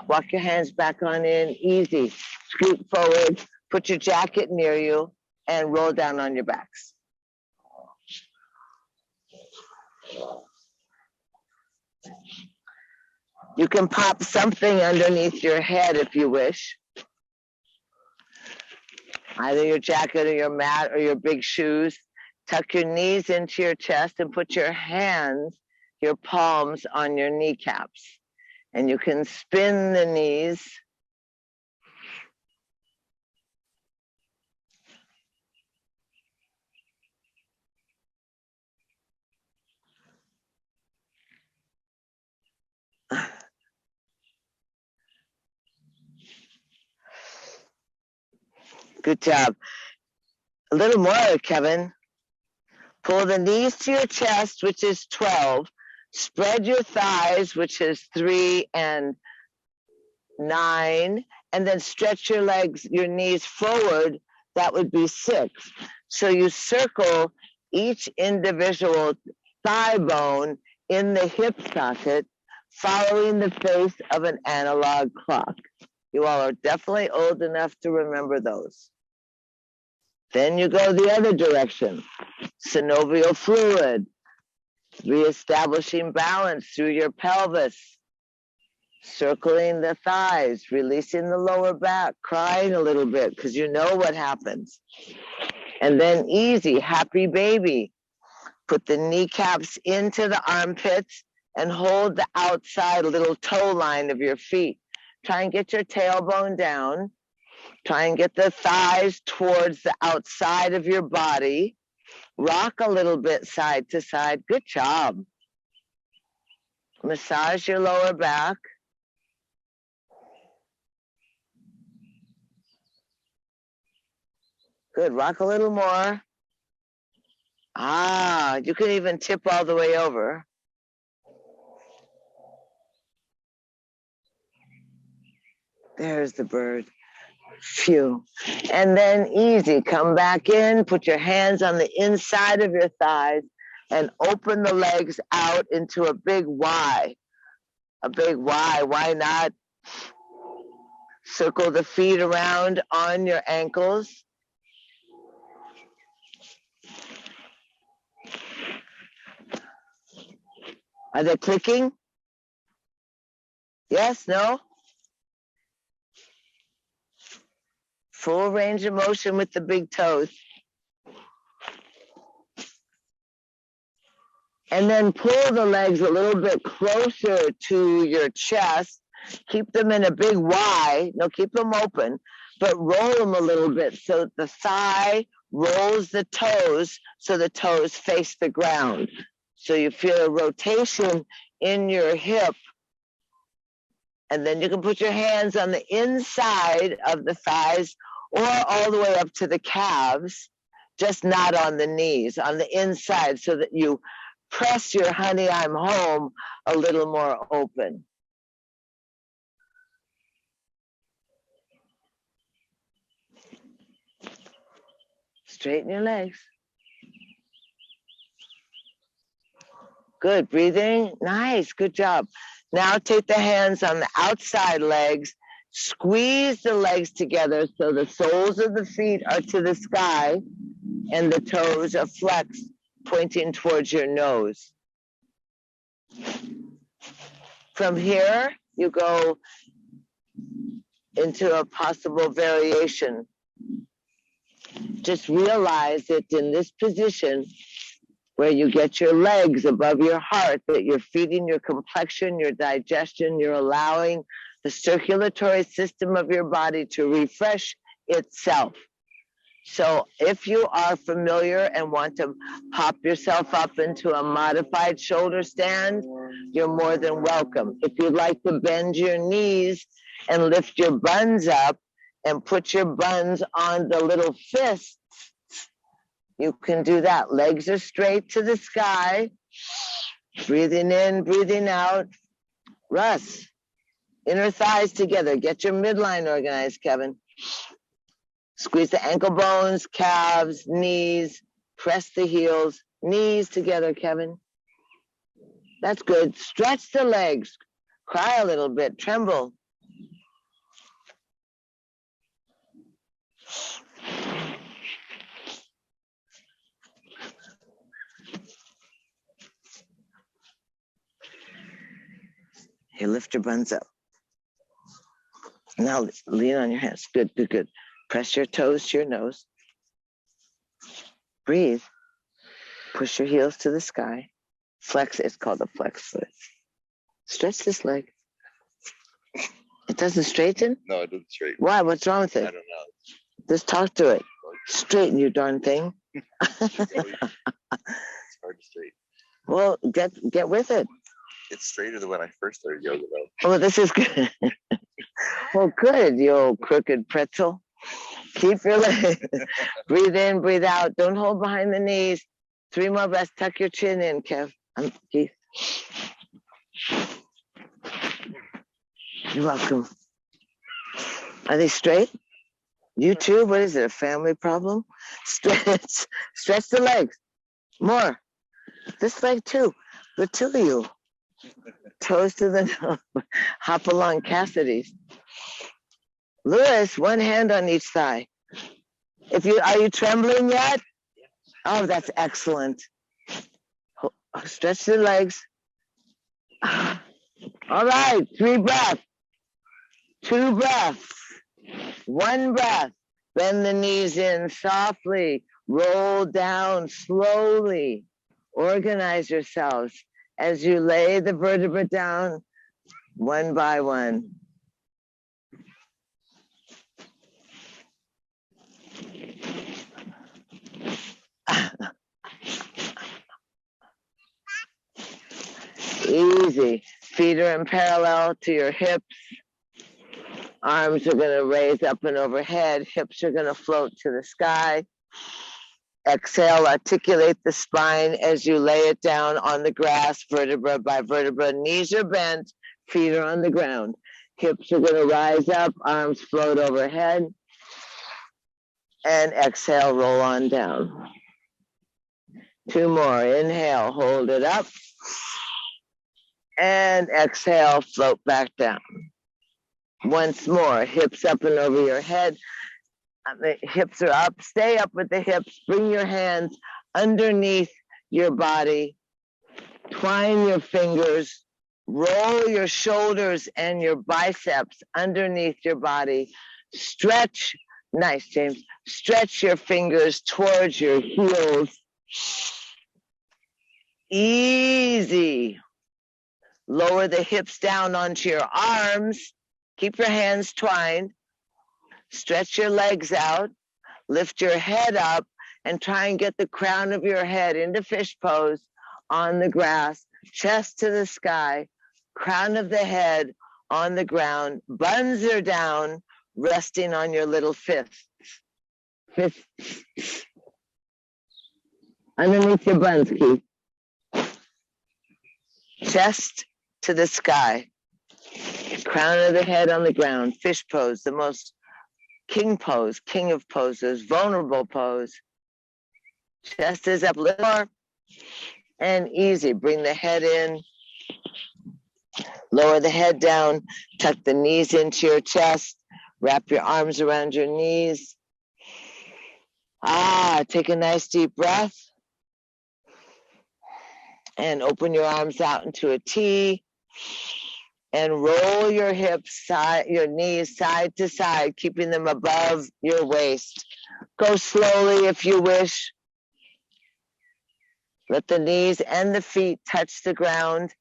Walk your hands back on in, easy. Scoot forward. Put your jacket near you and roll down on your backs. You can pop something underneath your head if you wish. Either your jacket or your mat or your big shoes. Tuck your knees into your chest and put your hands, your palms on your kneecaps. And you can spin the knees. Good job. A little more, Kevin. Pull the knees to your chest, which is 12. Spread your thighs, which is 3 and 9, and then stretch your legs, your knees forward. That would be 6. So you circle each individual thigh bone in the hip socket, following the face of an analog clock. You all are definitely old enough to remember those. Then you go the other direction. Synovial fluid, reestablishing balance through your pelvis, circling the thighs, releasing the lower back, crying a little bit because you know what happens. And then easy, happy baby. Put the kneecaps into the armpits and hold the outside little toe line of your feet. Try and get your tailbone down. Try and get the thighs towards the outside of your body. Rock a little bit side to side. Good job. Massage your lower back. Good, rock a little more. Ah, you can even tip all the way over. There's the bird. Phew. And then easy, come back in, put your hands on the inside of your thighs and open the legs out into a big Y. A big Y, why not? Circle the feet around on your ankles. Are they clicking? Yes, no? Full range of motion with the big toes. And then pull the legs a little bit closer to your chest. Keep them in a big Y. No, keep them open, but roll them a little bit so the thigh rolls the toes so the toes face the ground. So you feel a rotation in your hip. And then you can put your hands on the inside of the thighs or all the way up to the calves, just not on the knees, on the inside, so that you press your honey, I'm home a little more open. Straighten your legs. Good, breathing, nice, good job. Now take the hands on the outside legs, squeeze the legs together so the soles of the feet are to the sky and the toes are flexed, pointing towards your nose. From here, you go into a possible variation. Just realize that in this position, where you get your legs above your heart, that you're feeding your complexion, your digestion, you're allowing the circulatory system of your body to refresh itself. So if you are familiar and want to pop yourself up into a modified shoulder stand, you're more than welcome. If you'd like to bend your knees and lift your buns up and put your buns on the little fists, you can do that. Legs are straight to the sky. Breathing in, breathing out. Russ, inner thighs together. Get your midline organized, Kevin. Squeeze the ankle bones, calves, knees. Press the heels. Knees together, Kevin. That's good. Stretch the legs. Cry a little bit. Tremble. Here, lift your buns up. Now lean on your hands. Good, good, good. Press your toes to your nose. Breathe. Push your heels to the sky. Flex, it's called a flex foot. Stretch this leg. It doesn't straighten? No, it doesn't straighten. Why? What's wrong with it? I don't know. Just talk to it. Straighten, you darn thing. It's hard to straighten. Well, get with it. It's straighter than when I first started yoga, though. Oh, this is good. Well, good, you old crooked pretzel. Keep your leg. Breathe in, breathe out. Don't hold behind the knees. 3 more breaths. Tuck your chin in, Kev. Keith. You're welcome. Are they straight? You too? What is it, a family problem? Stretch the legs. More. This leg too. The two of you. Toes to the nose. Hop along Cassidy's. Lewis, one hand on each thigh. Are you trembling yet? Oh, that's excellent. Stretch the legs. All right, 3 breaths. 2 breaths. 1 breath. Bend the knees in softly. Roll down slowly. Organize yourselves as you lay the vertebra down one by one. Easy. Feet are in parallel to your hips. Arms are going to raise up and overhead. Hips are going to float to the sky. Exhale, articulate the spine as you lay it down on the grass, vertebra by vertebra. Knees are bent, feet are on the ground. Hips are going to rise up, arms float overhead. And exhale, roll on down. 2 more. Inhale, hold it up. And exhale, float back down. Once more, hips up and over your head. The hips are up. Stay up with the hips. Bring your hands underneath your body. Twine your fingers. Roll your shoulders and your biceps underneath your body. Stretch. Nice, James. Stretch your fingers towards your heels. Easy. Lower the hips down onto your arms. Keep your hands twined. Stretch your legs out. Lift your head up and try and get the crown of your head into fish pose on the grass. Chest to the sky. Crown of the head on the ground. Buns are down, resting on your little fists. Underneath your buns, Keith. Chest to the sky. Crown of the head on the ground. Fish pose, the most king pose, king of poses, vulnerable pose. Chest is up a little more and easy. Bring the head in. Lower the head down. Tuck the knees into your chest. Wrap your arms around your knees. Take a nice deep breath. And open your arms out into a T. And roll your hips, your knees side to side, keeping them above your waist. Go slowly if you wish. Let the knees and the feet touch the ground.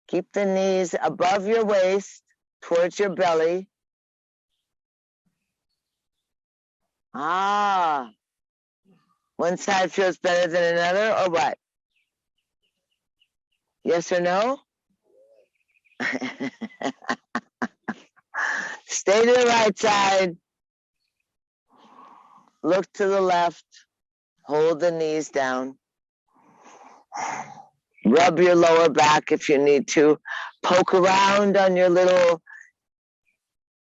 Keep the knees above your waist, towards your belly. One side feels better than another, or what? Yes or no? Stay to the right side. Look to the left. Hold the knees down. Rub your lower back if you need to. Poke around on your little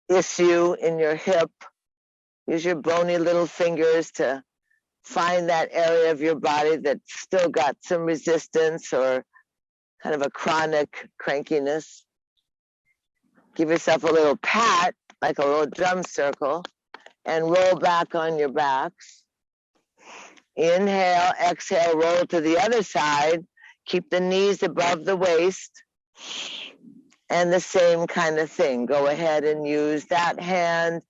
issue in your hip. Use your bony little fingers to find that area of your body that's still got some resistance or kind of a chronic crankiness. Give yourself a little pat, like a little drum circle, and roll back on your backs. Inhale, exhale, roll to the other side. Keep the knees above the waist. And the same kind of thing. Go ahead and use that hand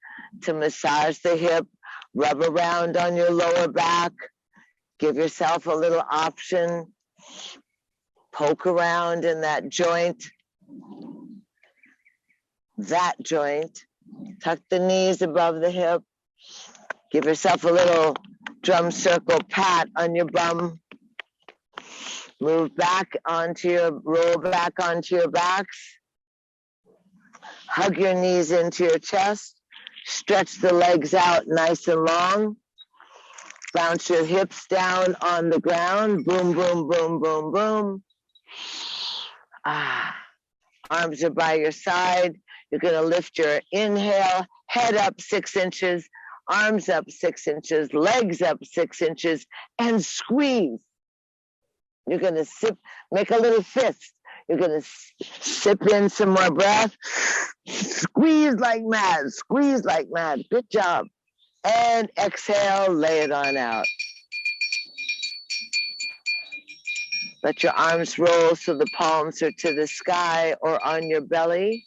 to massage the hip. Rub around on your lower back. Give yourself a little option. Poke around in that joint. Tuck the knees above the hip. Give yourself a little drum circle pat on your bum. Roll back onto your backs. Hug your knees into your chest. Stretch the legs out nice and long. Bounce your hips down on the ground. Boom, boom, boom, boom, boom. Ah, arms are by your side. You're going to lift your inhale, head up 6 inches, arms up 6 inches, legs up 6 inches, and squeeze. You're going to sip, make a little fist. You're going to sip in some more breath. Squeeze like mad, squeeze like mad. Good job. And exhale, lay it on out. Let your arms roll so the palms are to the sky or on your belly.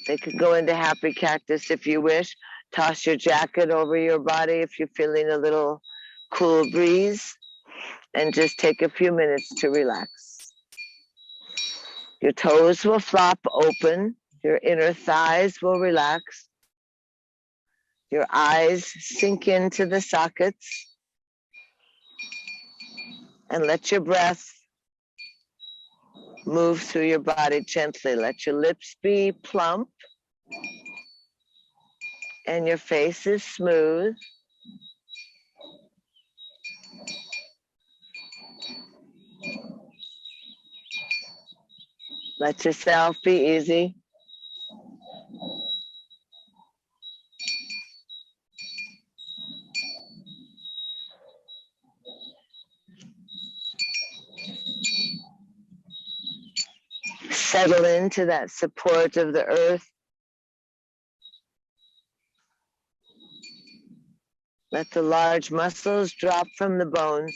They can go into happy cactus if you wish. Toss your jacket over your body if you're feeling a little cool breeze. And just take a few minutes to relax. Your toes will flop open. Your inner thighs will relax. Your eyes sink into the sockets. And let your breath move through your body gently. Let your lips be plump. And your face is smooth. Let yourself be easy. Settle into that support of the earth. Let the large muscles drop from the bones.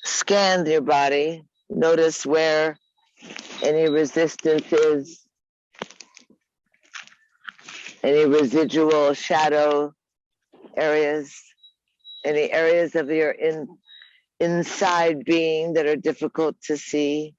Scan your body. Notice where any resistance is, any residual shadow areas, any areas of your inside being that are difficult to see.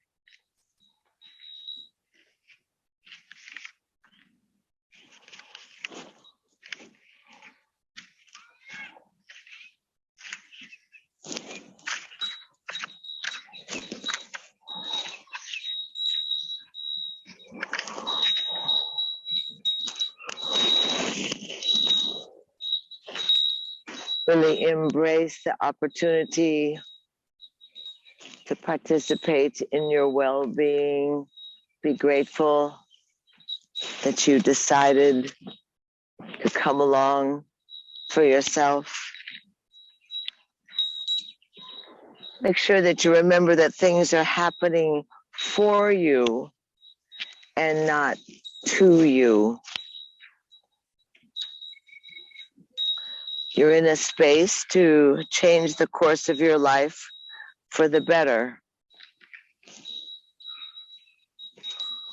Really embrace the opportunity to participate in your well-being. Be grateful that you decided to come along for yourself. Make sure that you remember that things are happening for you and not to you. You're in a space to change the course of your life for the better.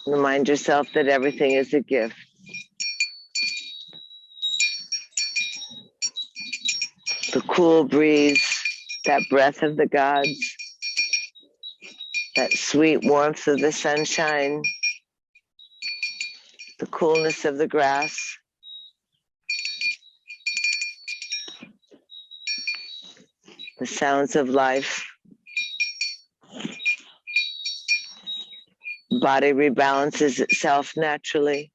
Remind yourself that everything is a gift. The cool breeze, that breath of the gods, that sweet warmth of the sunshine, the coolness of the grass. The sounds of life. Body rebalances itself naturally.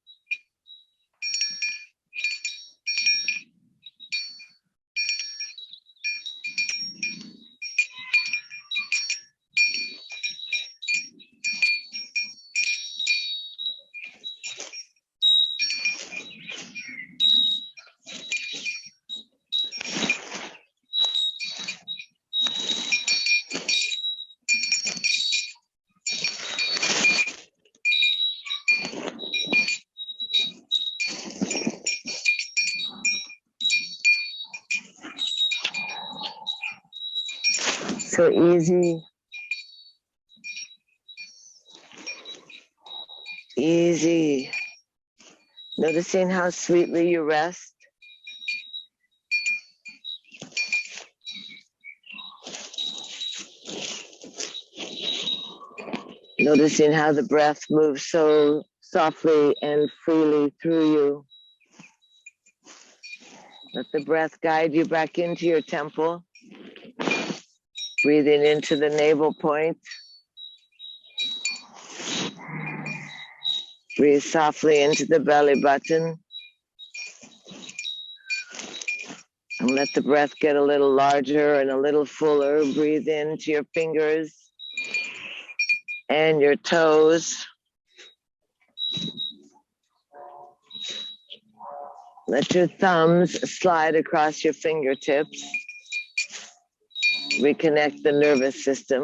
So easy. Easy. Noticing how sweetly you rest. Noticing how the breath moves so softly and freely through you. Let the breath guide you back into your temple. Breathing into the navel point. Breathe softly into the belly button. And let the breath get a little larger and a little fuller. Breathe into your fingers and your toes. Let your thumbs slide across your fingertips. Reconnect the nervous system.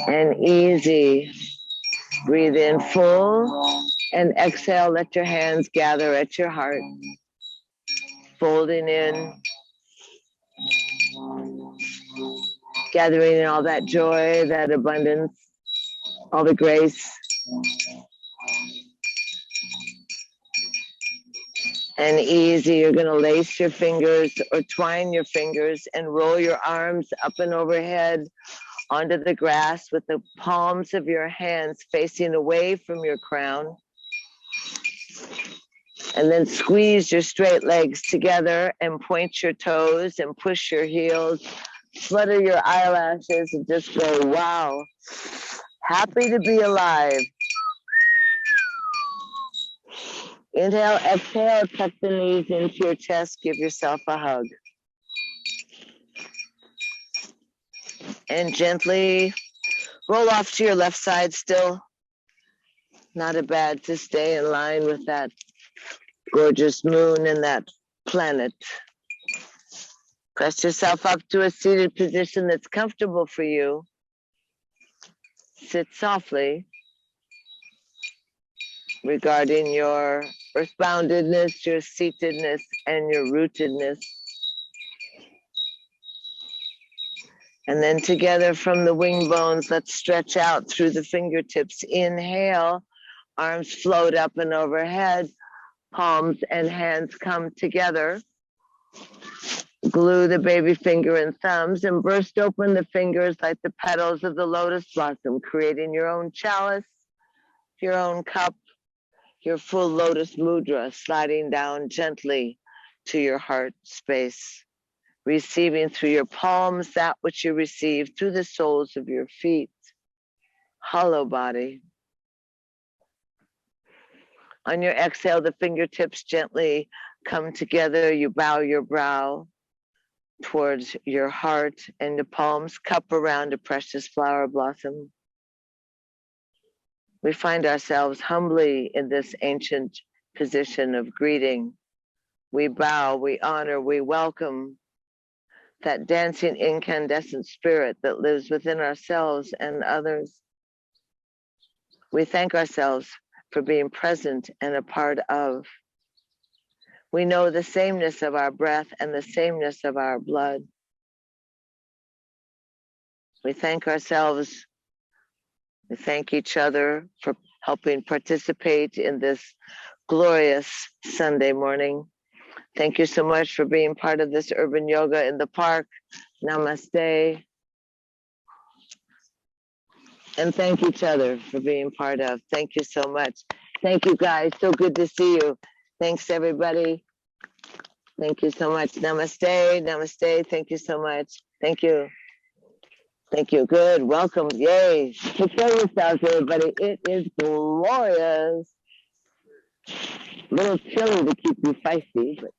And easy. Breathe in full and exhale. Let your hands gather at your heart. Folding in. Gathering in all that joy, that abundance, all the grace. And easy, you're going to lace your fingers or twine your fingers and roll your arms up and overhead onto the grass with the palms of your hands facing away from your crown. And then squeeze your straight legs together and point your toes and push your heels. Flutter your eyelashes and just go, wow. Happy to be alive. Inhale, exhale, tuck the knees into your chest, give yourself a hug. And gently roll off to your left side still. Not a bad to stay in line with that gorgeous moon and that planet. Press yourself up to a seated position that's comfortable for you. Sit softly, regarding your earthboundedness, your seatedness, and your rootedness. And then together from the wing bones, let's stretch out through the fingertips. Inhale, arms float up and overhead, palms and hands come together. Glue the baby finger and thumbs and burst open the fingers like the petals of the lotus blossom, creating your own chalice, your own cup, your full lotus mudra, sliding down gently to your heart space, receiving through your palms that which you receive through the soles of your feet. Hollow body. On your exhale, the fingertips gently come together. You bow your brow towards your heart and the palms cup around a precious flower blossom. We find ourselves humbly in this ancient position of greeting. We bow, we honor, we welcome that dancing incandescent spirit that lives within ourselves and others. We thank ourselves for being present and a part of. We know the sameness of our breath and the sameness of our blood. We thank ourselves. We thank each other for helping participate in this glorious Sunday morning. Thank you so much for being part of this urban yoga in the park. Namaste. And thank each other for being part of. Thank you so much. Thank you guys. So good to see you. Thanks everybody. Thank you so much. Namaste. Namaste. Thank you so much. Thank you. Thank you. Good. Welcome. Yay. Take care of yourselves, everybody. It is glorious. A little chilly to keep you feisty, but